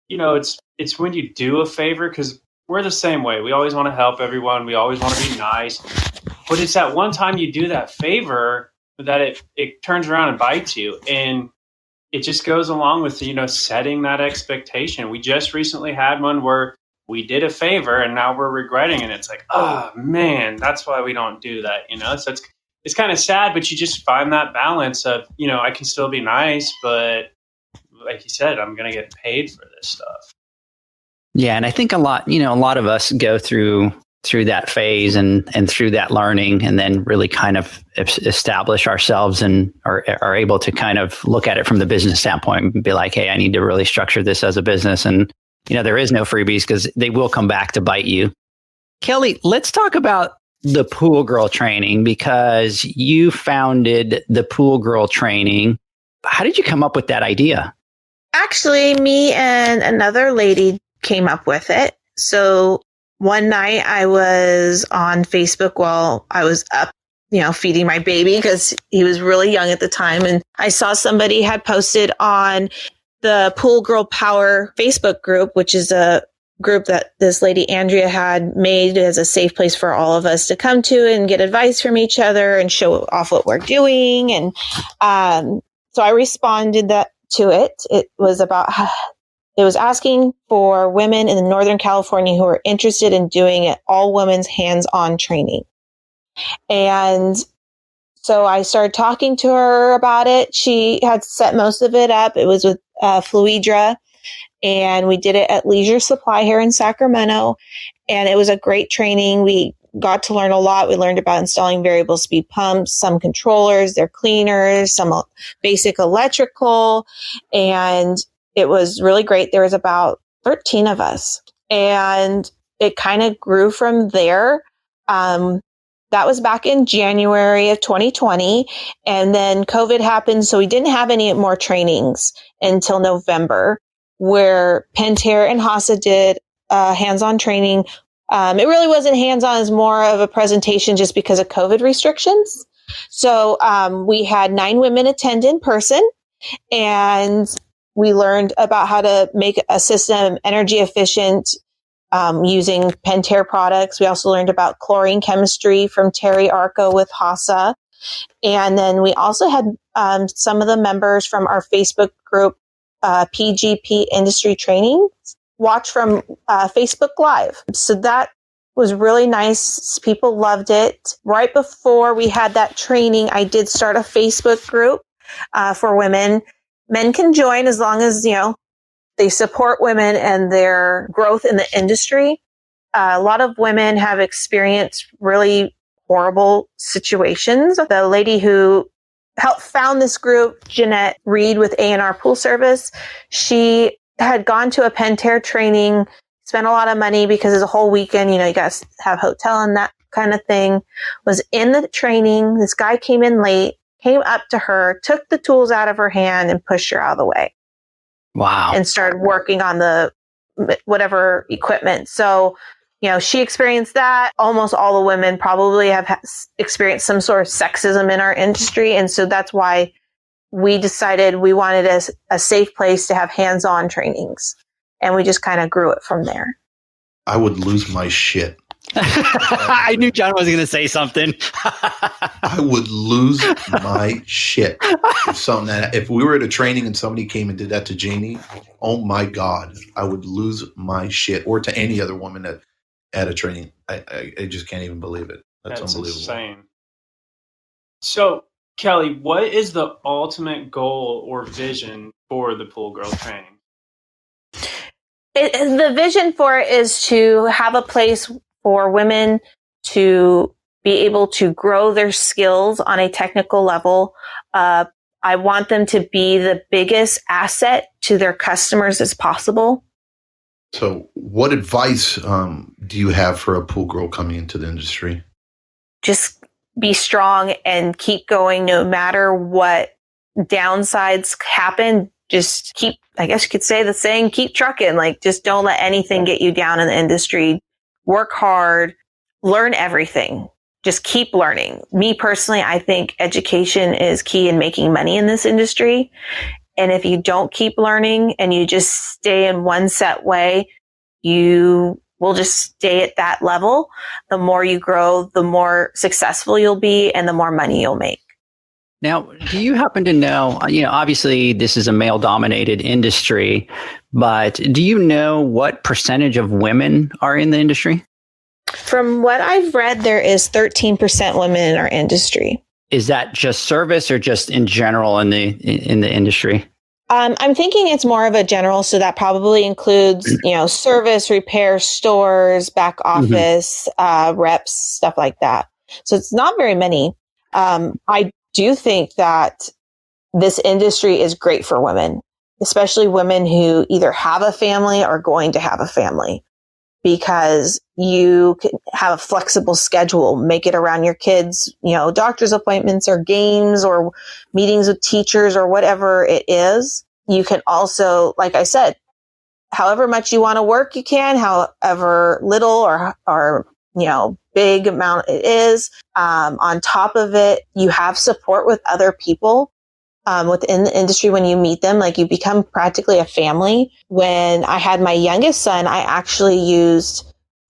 it's when you do a favor, because we're the same way. We always want to help everyone. We always want to be nice. But it's that one time you do that favor that it turns around and bites you. And it just goes along with, setting that expectation. We just recently had one where we did a favor and now we're regretting it. It's like, oh man, that's why we don't do that, So it's kind of sad, but you just find that balance of, I can still be nice, but like you said, I'm going to get paid for this stuff. Yeah. And I think a lot of us go through that phase and through that learning, and then really kind of establish ourselves and are able to kind of look at it from the business standpoint and be like, hey, I need to really structure this as a business. And, there is no freebies because they will come back to bite you. Kelli, let's talk about the Pool Girl training, because you founded the Pool Girl training. How did you come up with that idea? Actually, me and another lady came up with it. So one night I was on Facebook while I was up, feeding my baby because he was really young at the time. And I saw somebody had posted on the Pool Girl Power Facebook group, which is a group that this lady Andrea had made as a safe place for all of us to come to and get advice from each other and show off what we're doing. And so I responded to it. It was asking for women in Northern California who are interested in doing it, all women's hands-on training. And so I started talking to her about it. She had set most of it up. It was with Fluidra, and we did it at Leisure Supply here in Sacramento. And it was a great training. We got to learn a lot. We learned about installing variable speed pumps, some controllers, their cleaners, some basic electrical, and it was really great. There was about 13 of us, and it kind of grew from there. That was back in January of 2020, and then COVID happened, so we didn't have any more trainings until November, where Pentair and Hasa did hands-on training. It really wasn't hands-on; it was more of a presentation just because of COVID restrictions. So we had 9 women attend in person, and we learned about how to make a system energy efficient using Pentair products. We also learned about chlorine chemistry from Terry Arco with Hasa. And then we also had some of the members from our Facebook group, PGP Industry Training, watch from Facebook Live. So that was really nice. People loved it. Right before we had that training, I did start a Facebook group for women. Men can join as long as, they support women and their growth in the industry. A lot of women have experienced really horrible situations. The lady who found this group, Jeanette Reed with A&R Pool Service. She had gone to a Pentair training, spent a lot of money because it's a whole weekend, you got to have hotel and that kind of thing, was in the training. This guy came in late, came up to her, took the tools out of her hand and pushed her out of the way. Wow. And started working on the whatever equipment. So, she experienced that. Almost all the women probably have experienced some sort of sexism in our industry. And so that's why we decided we wanted a safe place to have hands-on trainings. And we just kind of grew it from there. I would lose my shit. I knew John was going to say something. I would lose my shit. If we were at a training and somebody came and did that to Janie, oh my God, I would lose my shit. Or to any other woman at a training. I just can't even believe it. That's unbelievable. Insane. So, Kelli, what is the ultimate goal or vision for the Pool Girl training? The vision for it is to have a place for women to be able to grow their skills on a technical level. I want them to be the biggest asset to their customers as possible. So what advice do you have for a pool girl coming into the industry? Just be strong and keep going no matter what downsides happen. Just keep, I guess you could say the saying, keep trucking. Just don't let anything get you down in the industry. Work hard, learn everything. Just keep learning. Me personally, I think education is key in making money in this industry. And if you don't keep learning and you just stay in one set way, you will just stay at that level. The more you grow, the more successful you'll be and the more money you'll make. Now, do you happen to know, obviously this is a male dominated industry, but do you know what percentage of women are in the industry? From what I've read, there is 13% women in our industry. Is that just service or just in general in the industry? I'm thinking it's more of a general, so that probably includes, service, repair, stores, back office, reps, stuff like that. So it's not very many. I do think that this industry is great for women, especially women who either have a family or going to have a family, because you can have a flexible schedule, make it around your kids, doctor's appointments or games or meetings with teachers or whatever it is. You can also, like I said, however much you want to work, you can, however little or big amount it is. On top of it, you have support with other people within the industry when you meet them. You become practically a family. When I had my youngest son, I actually used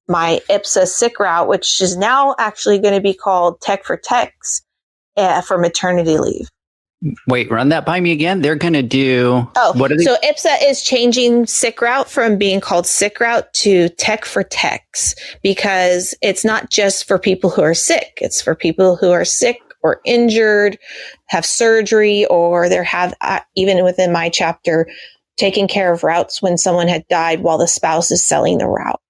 my IPSA sick route, which is now actually going to be called Tech for Techs for maternity leave. Wait, run that by me again. They're going to do. What are they? So IPSA is changing sick route from being called sick route to Tech for Techs, because it's not just for people who are sick. It's for people who are sick or injured, have surgery, or there have, even within my chapter, taking care of routes when someone had died while the spouse is selling the route.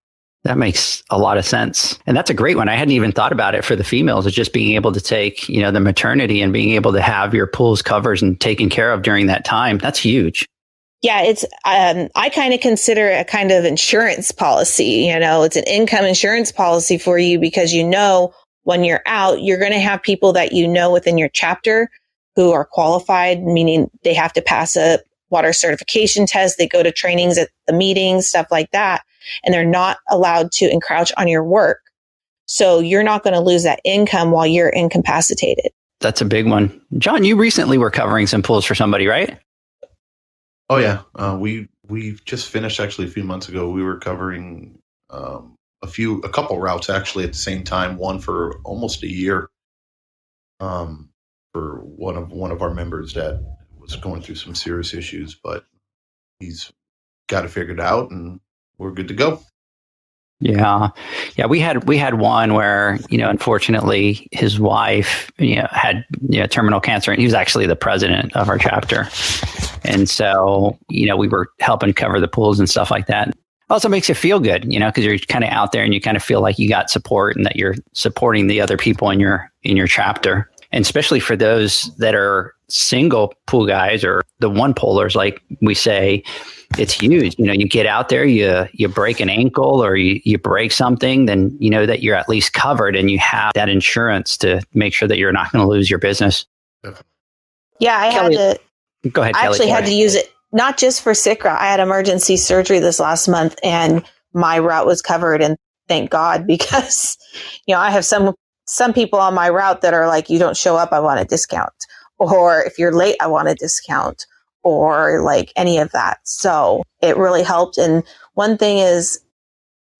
That makes a lot of sense. And that's a great one. I hadn't even thought about it for the females, of just being able to take, the maternity and being able to have your pools covered and taken care of during that time. That's huge. Yeah, it's, I kind of consider it a kind of insurance policy. It's an income insurance policy for you, because when you're out, you're going to have people that within your chapter who are qualified, meaning they have to pass a water certification test. They go to trainings at the meetings, stuff like that. And they're not allowed to encroach on your work. So you're not going to lose that income while you're incapacitated. That's a big one. John, you recently were covering some pools for somebody, right? Oh, yeah. We just finished actually a few months ago. We were covering a couple routes actually at the same time, one for almost a year for one of our members that was going through some serious issues, but he's got it figured out and we're good to go. Yeah. We had one where, unfortunately his wife, had, terminal cancer, and he was actually the president of our chapter. And so, we were helping cover the pools and stuff like that. Also makes you feel good, because you're kind of out there and you kind of feel like you got support and that you're supporting the other people in your chapter. And especially for those that are single pool guys or the one poolers, like we say, it's huge. You get out there, you break an ankle or you break something, then you know that you're at least covered and you have that insurance to make sure that you're not going to lose your business. Yeah, I Kelly, had to. Go ahead, I Kelly. actually had to use it not just for sick route. I had emergency surgery this last month, and my route was covered. And thank God, because I have some people on my route that are like, you don't show up, I want a discount, or if you're late, I want a discount, or like any of that. So it really helped. And one thing is,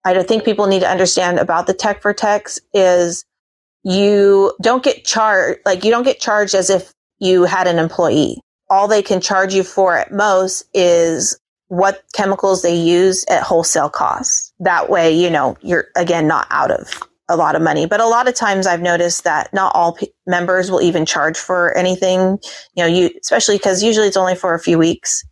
I don't think people need to understand about the Tech for Techs is you don't get charged as if you had an employee. All they can charge you for at most is what chemicals they use at wholesale costs. That way, you're again not out of a lot of money. But a lot of times I've noticed that not all members will even charge for anything, especially because usually it's only for a few weeks.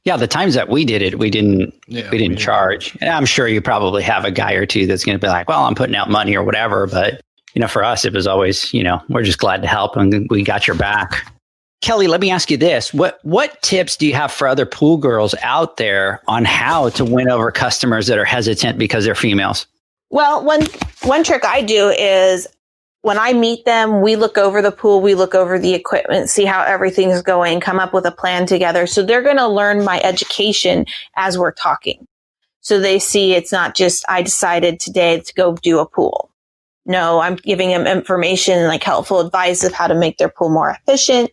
Yeah, the times that we did it, we didn't charge. And I'm sure you probably have a guy or two that's going to be like, well, I'm putting out money or whatever. But, for us, it was always, we're just glad to help and we got your back. Kelly, let me ask you this. What tips do you have for other pool girls out there on how to win over customers that are hesitant because they're females? Well, one trick I do is when I meet them, we look over the pool, we look over the equipment, see how everything's going, come up with a plan together. So they're going to learn my education as we're talking. So they see it's not just, I decided today to go do a pool. No, I'm giving them information, like helpful advice of how to make their pool more efficient.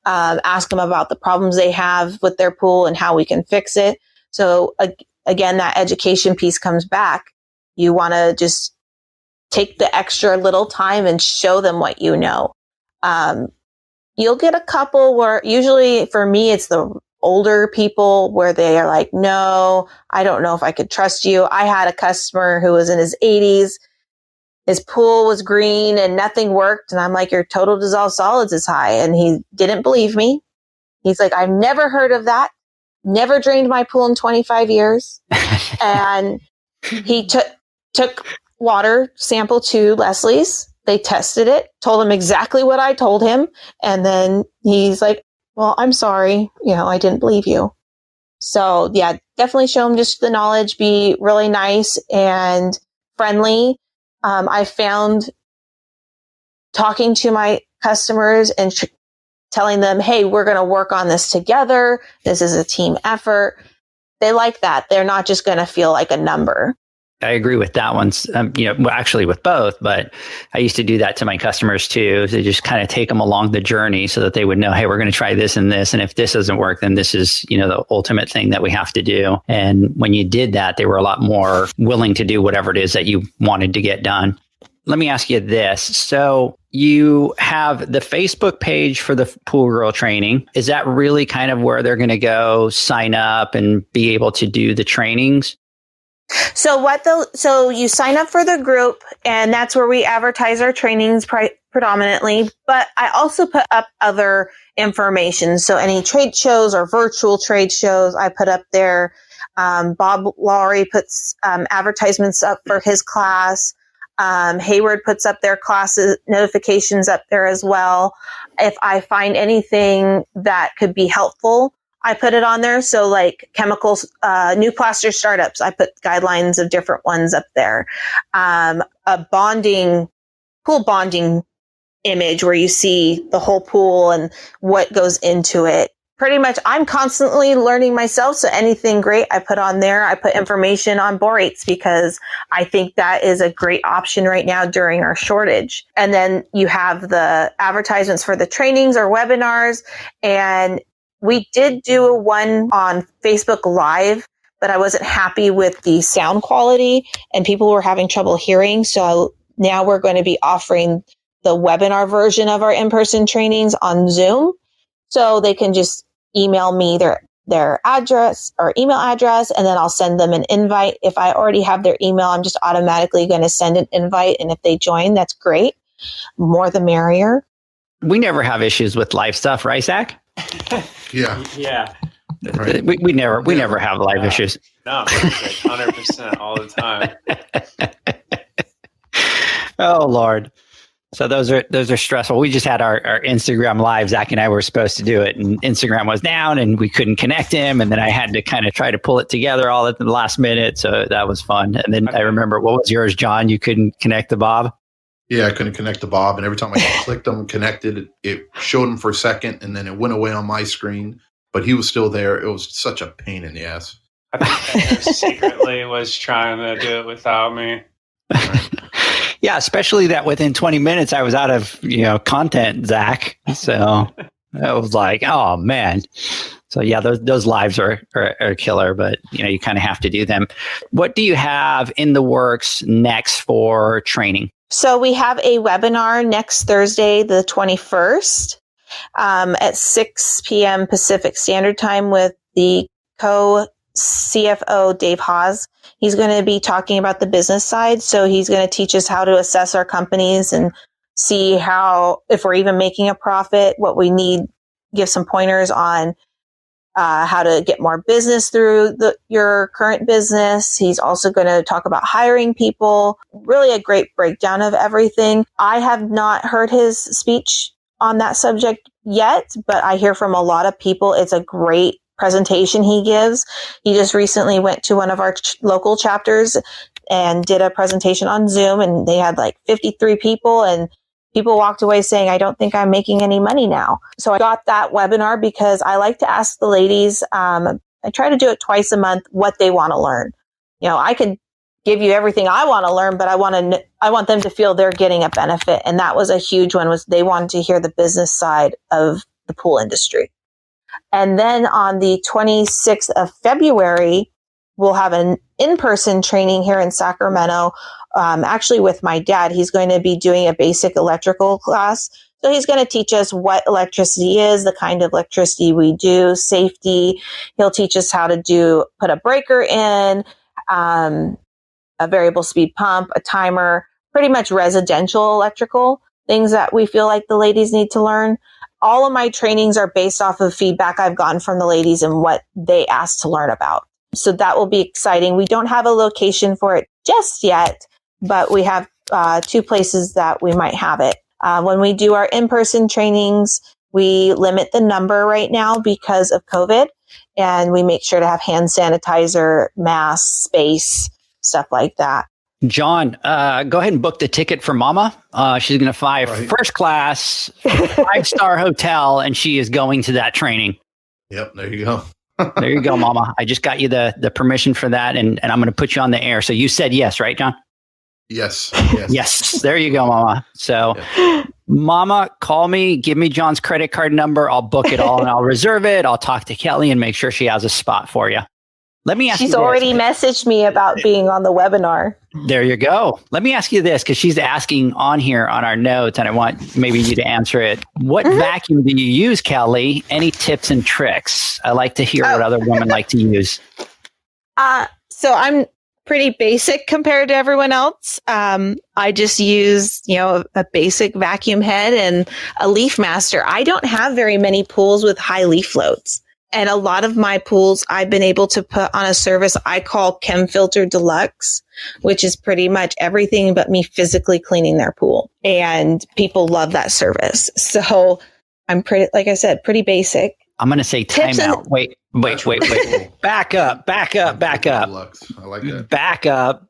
Ask them about the problems they have with their pool and how we can fix it. So again, that education piece comes back. You want to just take the extra little time and show them what you know. You'll get a couple where usually for me, it's the older people where they are like, no, I don't know if I could trust you. I had a customer who was in his 80s. His pool was green and nothing worked. And I'm like, your total dissolved solids is high. And he didn't believe me. He's like, I've never heard of that. Never drained my pool in 25 years. And he took water sample to Leslie's. They tested it, told him exactly what I told him. And then he's like, well, I'm sorry. I didn't believe you. So yeah, definitely show them just the knowledge, be really nice and friendly. I found talking to my customers and telling them, hey, we're going to work on this together. This is a team effort. They like that. They're not just going to feel like a number. I agree with that one. Actually with both, but I used to do that to my customers too, to just kind of take them along the journey so that they would know, hey, we're going to try this and this. And if this doesn't work, then this is, the ultimate thing that we have to do. And when you did that, they were a lot more willing to do whatever it is that you wanted to get done. Let me ask you this. So you have the Facebook page for the Pool Girl training. Is that really kind of where they're going to go sign up and be able to do the trainings? So you sign up for the group, and that's where we advertise our trainings predominantly. But I also put up other information. So any trade shows or virtual trade shows, I put up there. Bob Lowry puts advertisements up for his class. Hayward puts up their classes notifications up there as well. If I find anything that could be helpful, I put it on there. So like chemicals, new plaster startups, I put guidelines of different ones up there. A pool bonding image where you see the whole pool and what goes into it. Pretty much I'm constantly learning myself. So anything great I put on there. I put information on borates because I think that is a great option right now during our shortage. And then you have the advertisements for the trainings or webinars. And we did do one on Facebook Live, but I wasn't happy with the sound quality and people were having trouble hearing. So now we're going to be offering the webinar version of our in-person trainings on Zoom. So they can just email me their address or email address, and then I'll send them an invite. If I already have their email, I'm just automatically going to send an invite. And if they join, that's great. More the merrier. We never have issues with live stuff, right, Zach? Yeah. Yeah. Right. We never have live issues. No, 100% all the time. Oh, Lord. So those are stressful. We just had our Instagram live. Zach and I were supposed to do it, and Instagram was down, and we couldn't connect him. And then I had to kind of try to pull it together all at the last minute. So that was fun. And then I remember, what was yours, John? You couldn't connect the Bob? Yeah, I couldn't connect the Bob, and every time I clicked him, connected, it showed him for a second, and then it went away on my screen. But he was still there. It was such a pain in the ass. I think Edgar secretly was trying to do it without me. Yeah, especially that within 20 minutes I was out of content, Zach. So I was like, oh man. So yeah, those lives are killer, but you kind of have to do them. What do you have in the works next for training? So we have a webinar next Thursday, the 21st, at 6 p.m. Pacific Standard Time with the co-CFO, Dave Haas. He's going to be talking about the business side. So he's going to teach us how to assess our companies and see if we're even making a profit, what we need, give some pointers on how to get more business through your current business. He's also going to talk about hiring people, really a great breakdown of everything. I have not heard his speech on that subject yet, but I hear from a lot of people it's a great presentation he gives. He just recently went to one of our local chapters and did a presentation on Zoom, and they had like 53 people, and people walked away saying, I don't think I'm making any money now. So I got that webinar because I like to ask the ladies, I try to do it twice a month, what they want to learn. I could give you everything I want to learn, but I want them to feel they're getting a benefit. And that was a huge one, was they wanted to hear the business side of the pool industry. And then on the 26th of February, we'll have an in-person training here in Sacramento, actually with my dad. He's going to be doing a basic electrical class. So he's going to teach us what electricity is, the kind of electricity we do, safety. He'll teach us how to put a breaker in, a variable speed pump, a timer, pretty much residential electrical things that we feel like the ladies need to learn. All of my trainings are based off of feedback I've gotten from the ladies and what they asked to learn about. So that will be exciting. We don't have a location for it just yet, but we have 2 places that we might have it. When we do our in-person trainings, we limit the number right now because of COVID, and we make sure to have hand sanitizer, masks, space, stuff like that. John, go ahead and book the ticket for Mama. She's going to fly first class, 5-star hotel, and she is going to that training. Yep, there you go. There you go, Mama. I just got you the permission for that, and I'm going to put you on the air. So you said yes, right, John? Yes. Yes. There you go, Mama. So, Mama, call me, give me John's credit card number. I'll book it all and I'll reserve it. I'll talk to Kelly and make sure she has a spot for you. Let me ask She's you this. already messaged me about being on the webinar. There you go. Let me ask you this, because she's asking on here on our notes, and I want maybe you to answer it. What vacuum do you use, Kelly? Any tips and tricks? I like to hear what other women like to use. So I'm pretty basic compared to everyone else. I just use, a basic vacuum head and a leaf master. I don't have very many pools with high leaf loads. And a lot of my pools I've been able to put on a service I call Chem Filter Deluxe, which is pretty much everything but me physically cleaning their pool. And people love that service. So I'm pretty basic. I'm going to say time out. Wait. Back up. Deluxe. I like that. Back up.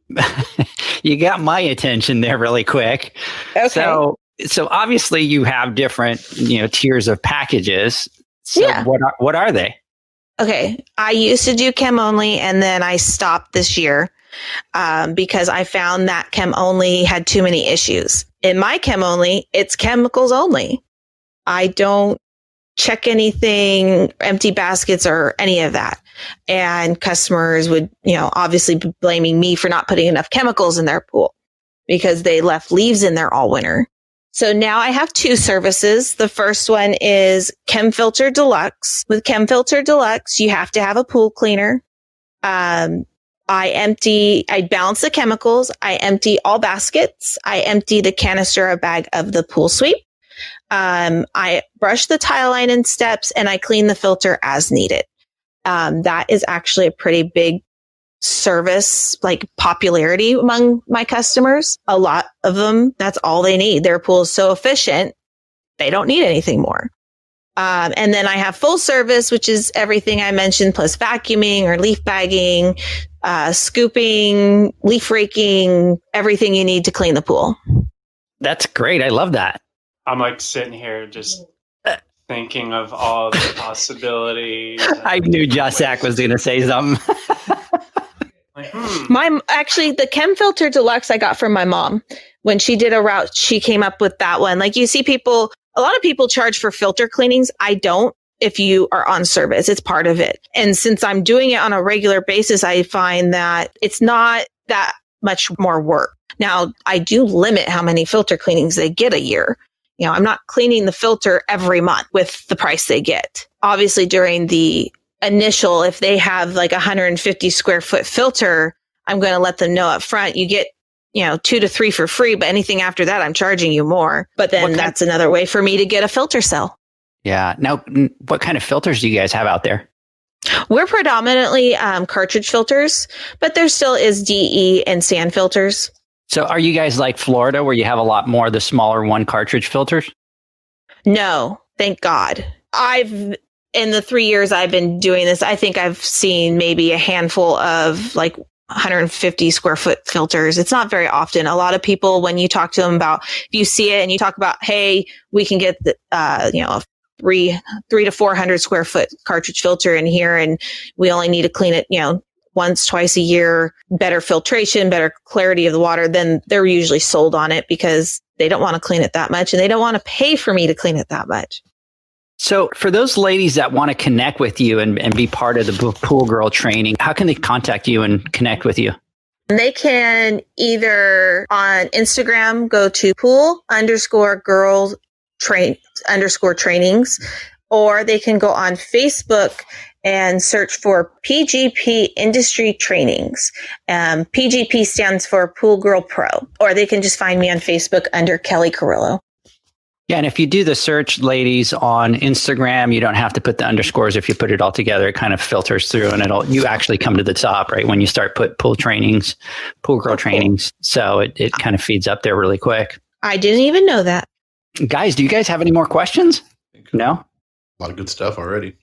You got my attention there really quick. Okay. So obviously you have different, tiers of packages. So what are they? Okay. I used to do chem only, and then I stopped this year because I found that chem only had too many issues. In my chem only, it's chemicals only. I don't check anything, empty baskets or any of that. And customers would, obviously be blaming me for not putting enough chemicals in their pool because they left leaves in there all winter. So now I have 2 services. The first one is Chem Filter Deluxe. With Chem Filter Deluxe, you have to have a pool cleaner. I balance the chemicals. I empty all baskets. I empty the canister or bag of the pool sweep. I brush the tile line in steps, and I clean the filter as needed. That is actually a pretty big service like popularity among my customers. A lot of them, that's all they need. Their pool is so efficient, they don't need anything more. And then I have full service, which is everything I mentioned, plus vacuuming or leaf bagging, scooping, leaf raking, everything you need to clean the pool. That's great. I love that. I'm like sitting here just thinking of all the possibilities. I knew Zach was going to say something. Like, Actually, the Chem Filter Deluxe I got from my mom. When she did a route, she came up with that one. Like you see people, a lot of people charge for filter cleanings. I don't. If you are on service, it's part of it. And since I'm doing it on a regular basis, I find that it's not that much more work. Now, I do limit how many filter cleanings they get a year. You know, I'm not cleaning the filter every month with the price they get. Obviously, during the initial, if they have like a 150 square foot filter, I'm going to let them know up front, you get, 2 to 3 for free, but anything after that, I'm charging you more. But then that's another way for me to get a filter cell. Yeah. Now, what kind of filters do you guys have out there? We're predominantly cartridge filters, but there still is DE and sand filters. So are you guys like Florida where you have a lot more of the smaller one cartridge filters? No, thank God. In the 3 years I've been doing this, I think I've seen maybe a handful of like 150 square foot filters. It's not very often. A lot of people, when you talk to them about, if you see it and you talk about, hey, we can get the, a 300 to 400 square foot cartridge filter in here, and we only need to clean it, once, twice a year, better filtration, better clarity of the water, then they're usually sold on it because they don't want to clean it that much and they don't want to pay for me to clean it that much. So for those ladies that want to connect with you and be part of the Pool Girl training, how can they contact you and connect with you? They can either on Instagram go to pool_girls_trainings, or they can go on Facebook and search for PGP Industry Trainings. PGP stands for Pool Girl Pro, or they can just find me on Facebook under Kelli Carillo. Yeah, and if you do the search, ladies, on Instagram, you don't have to put the underscores. If you put it all together, it kind of filters through, and you actually come to the top, right, when you start put pool trainings, Pool Girl trainings. So it kind of feeds up there really quick. I didn't even know that. Guys, do you guys have any more questions? No? A lot of good stuff already.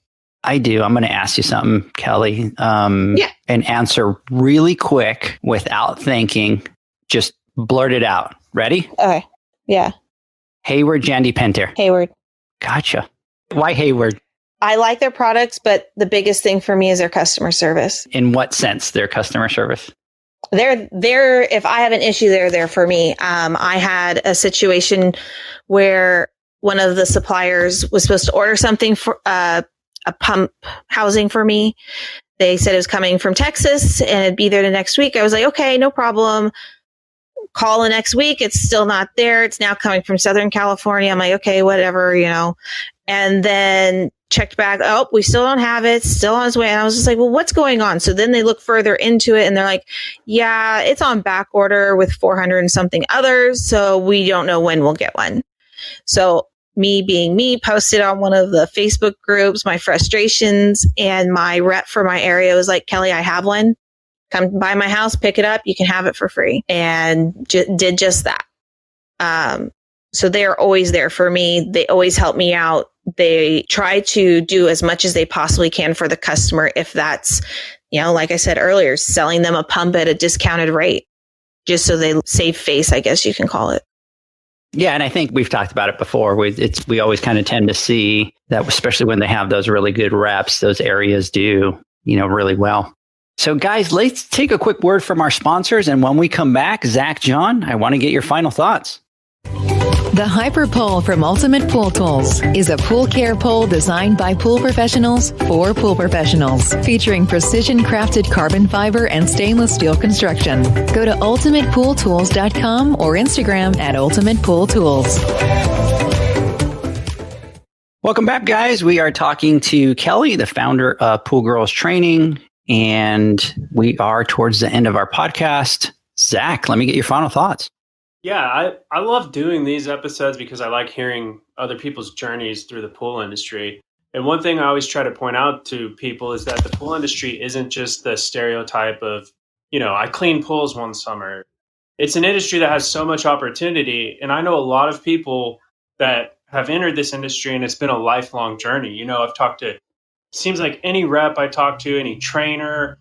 I do. I'm going to ask you something, Kelli. Yeah. And answer really quick without thinking. Just blurt it out. Ready? Okay. Yeah. Hayward, Jandy Pentair. Hayward. Gotcha. Why Hayward? I like their products, but the biggest thing for me is their customer service. In what sense, their customer service? They're if I have an issue, they're there for me. I had a situation where one of the suppliers was supposed to order something for a pump housing for me. They said it was coming from Texas and it'd be there the next week. I was like, okay, no problem. Call the next week. It's still not there. It's now coming from Southern California. I'm like, okay, whatever, and then checked back. Oh, we still don't have it. Still on its way. And I was just like, well, what's going on? So then they look further into it and they're like, yeah, it's on back order with 400 and something others. So we don't know when we'll get one. So me being me, posted on one of the Facebook groups, my frustrations, and my rep for my area was like, Kelli, I have one. Come by my house, pick it up. You can have it for free. And did just that. So they're always there for me. They always help me out. They try to do as much as they possibly can for the customer. If that's, like I said earlier, selling them a pump at a discounted rate, just so they save face, I guess you can call it. Yeah, and I think we've talked about it before. We always kind of tend to see that, especially when they have those really good reps, those areas do, really well. So guys, let's take a quick word from our sponsors. And when we come back, Zach, John, I want to get your final thoughts. The Hyper Pole from Ultimate Pool Tools is a pool care pole designed by pool professionals for pool professionals, featuring precision crafted carbon fiber and stainless steel construction. Go to ultimatepooltools.com or Instagram at Ultimate Pool Tools. Welcome back, guys. We are talking to Kelli, the founder of Pool Girls Training, and we are towards the end of our podcast. Zach, let me get your final thoughts. Yeah, I love doing these episodes because I like hearing other people's journeys through the pool industry. And one thing I always try to point out to people is that the pool industry isn't just the stereotype of, I clean pools one summer. It's an industry that has so much opportunity. And I know a lot of people that have entered this industry and it's been a lifelong journey. I've talked to, seems like any rep I talk to, any trainer,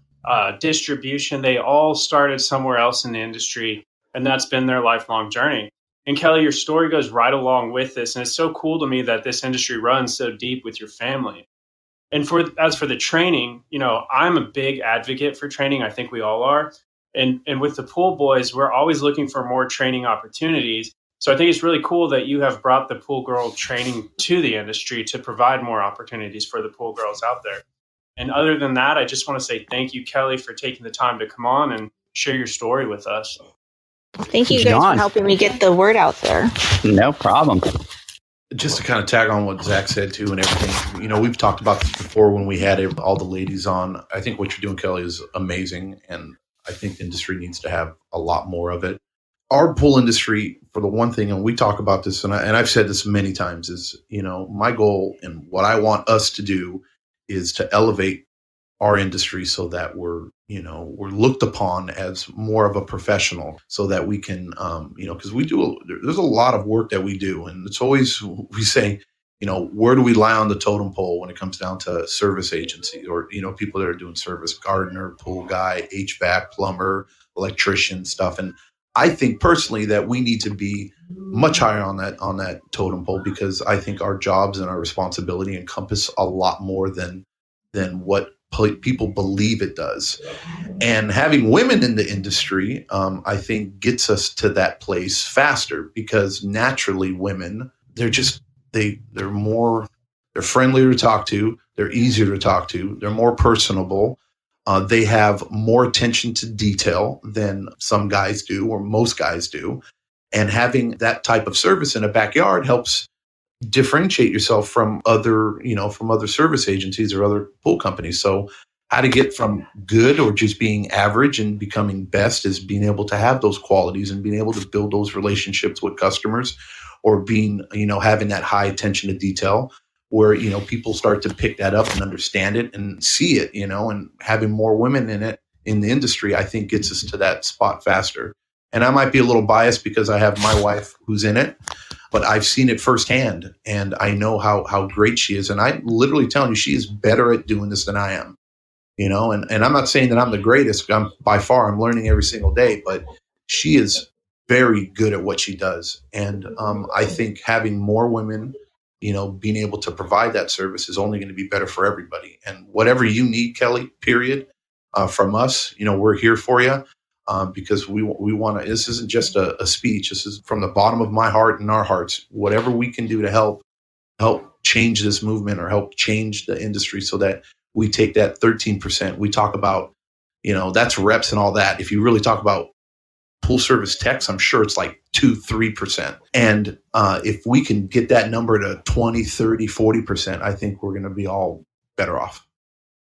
distribution, they all started somewhere else in the industry. And that's been their lifelong journey. And Kelli, your story goes right along with this. And it's so cool to me that this industry runs so deep with your family. And as for the training, I'm a big advocate for training. I think we all are. And with the pool boys, we're always looking for more training opportunities. So I think it's really cool that you have brought the pool girl training to the industry to provide more opportunities for the pool girls out there. And other than that, I just want to say thank you, Kelli, for taking the time to come on and share your story with us. Thank you guys for helping me get the word out there. No problem. Just to kind of tag on what Zach said too and everything, we've talked about this before when we had all the ladies on. I think what you're doing, Kelli, is amazing. And I think the industry needs to have a lot more of it. Our pool industry, for the one thing, and we talk about this, and I've said this many times, is, my goal and what I want us to do is to elevate our industry so that we're looked upon as more of a professional, so that we can, because there's a lot of work that we do. And it's always, we say, where do we lie on the totem pole when it comes down to service agencies or, people that are doing service, gardener, pool guy, HVAC, plumber, electrician stuff. And I think personally that we need to be much higher on that totem pole, because I think our jobs and our responsibility encompass a lot more than what people believe it does. And having women in the industry, I think gets us to that place faster, because naturally women, they're friendlier to talk to. They're easier to talk to. They're more personable. They have more attention to detail than some guys do, or most guys do. And having that type of service in a backyard helps differentiate yourself from other service agencies or other pool companies. So how to get from good or just being average and becoming best is being able to have those qualities and being able to build those relationships with customers, or being, having that high attention to detail where, people start to pick that up and understand it and see it, and having more women in the industry, I think gets us to that spot faster. And I might be a little biased because I have my wife who's in it, but I've seen it firsthand and I know how great she is. And I'm literally telling you, she is better at doing this than I am, and I'm not saying that I'm the greatest. I'm learning every single day, but she is very good at what she does. And I think having more women, being able to provide that service is only going to be better for everybody. And whatever you need, Kelli, period, from us, we're here for you. Because we want to, this isn't just a speech. This is from the bottom of my heart and our hearts. Whatever we can do to help change this movement or help change the industry so that we take that 13%. We talk about, that's reps and all that. If you really talk about pool service techs, I'm sure it's like 2-3%. And if we can get that number to 20, 30, 40%, I think we're going to be all better off.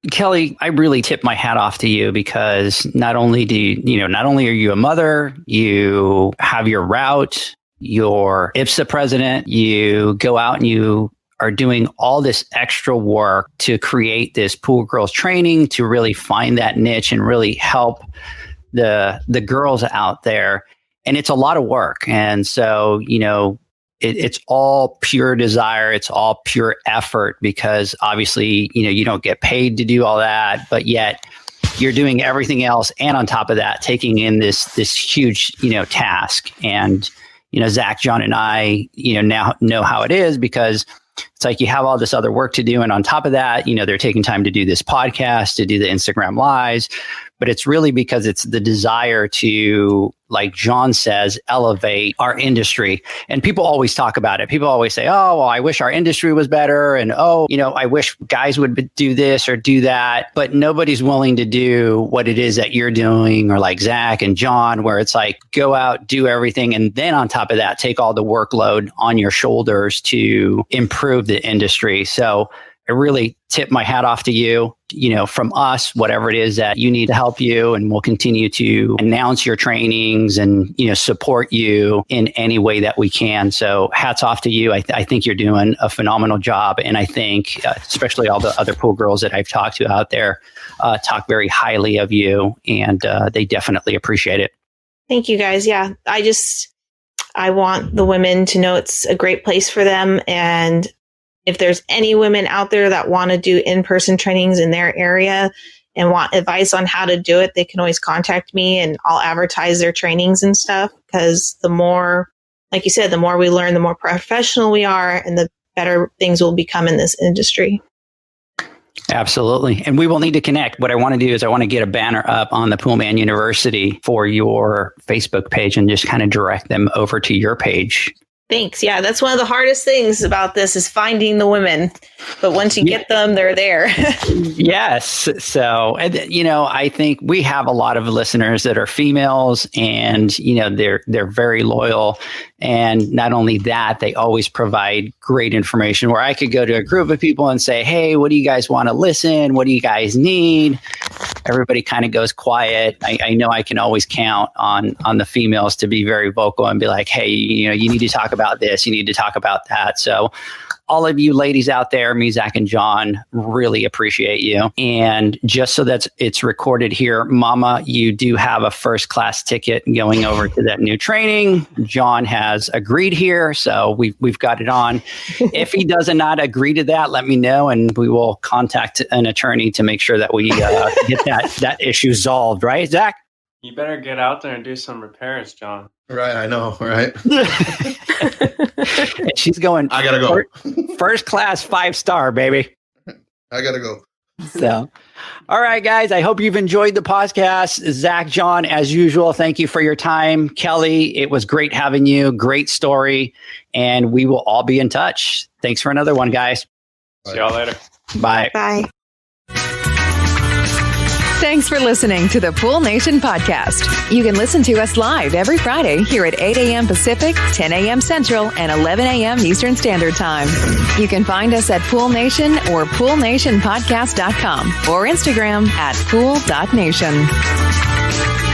Kelli, I really tip my hat off to you, because not only are you a mother, you have your route, you're IPSA president, you go out and you are doing all this extra work to create this pool girls training, to really find that niche and really help the girls out there. And it's a lot of work. And so, it's all pure desire. It's all pure effort, because obviously, you don't get paid to do all that, but yet you're doing everything else. And on top of that, taking in this huge, task. And, Zach, John, and I, now know how it is, because it's like you have all this other work to do. And on top of that, they're taking time to do this podcast, to do the Instagram lives. But it's really because it's the desire to, like John says, elevate our industry. And people always talk about it. People always say, oh, well, I wish our industry was better. And, I wish guys would do this or do that. But nobody's willing to do what it is that you're doing, or like Zach and John, where it's like, go out, do everything. And then on top of that, take all the workload on your shoulders to improve the industry. So I really tip my hat off to you. From us, whatever it is that you need to help you, and we'll continue to announce your trainings and, support you in any way that we can. So hats off to you. I think you're doing a phenomenal job. And I think especially all the other pool girls that I've talked to out there talk very highly of you, and they definitely appreciate it. Thank you, guys. Yeah, I want the women to know it's a great place for them. And if there's any women out there that want to do in-person trainings in their area and want advice on how to do it, they can always contact me and I'll advertise their trainings and stuff. Because the more, like you said, the more we learn, the more professional we are and the better things will become in this industry. Absolutely. And we will need to connect. What I want to do is I want to get a banner up on the Poolman University for your Facebook page and just kind of direct them over to your page. Thanks. Yeah, that's one of the hardest things about this is finding the women. But once you get them, they're there. Yes. So, I think we have a lot of listeners that are females, and, they're very loyal. And not only that, they always provide great information where I could go to a group of people and say, hey, what do you guys want to listen? What do you guys need? Everybody kind of goes quiet. I know I can always count on the females to be very vocal and be like, hey, you need to talk about this. You need to talk about that. So all of you ladies out there, me, Zach, and John, really appreciate you. And just so that it's recorded here, Mama, you do have a first class ticket going over to that new training. John has agreed here, so we've got it on. If he does not agree to that, let me know, and we will contact an attorney to make sure that we get that issue solved. Right, Zach? You better get out there and do some repairs, John. Right, I know, right? And she's going, I gotta go. First class, 5-star, baby. I gotta go. So, all right, guys, I hope you've enjoyed the podcast. Zach, John, as usual, thank you for your time. Kelly, it was great having you. Great story. And we will all be in touch. Thanks for another one, guys. Bye. See y'all later. Bye. Bye. Thanks for listening to the Pool Nation podcast. You can listen to us live every Friday here at 8 a.m. Pacific, 10 a.m. Central, and 11 a.m. Eastern Standard Time. You can find us at Pool Nation or poolnationpodcast.com or Instagram at pool.nation.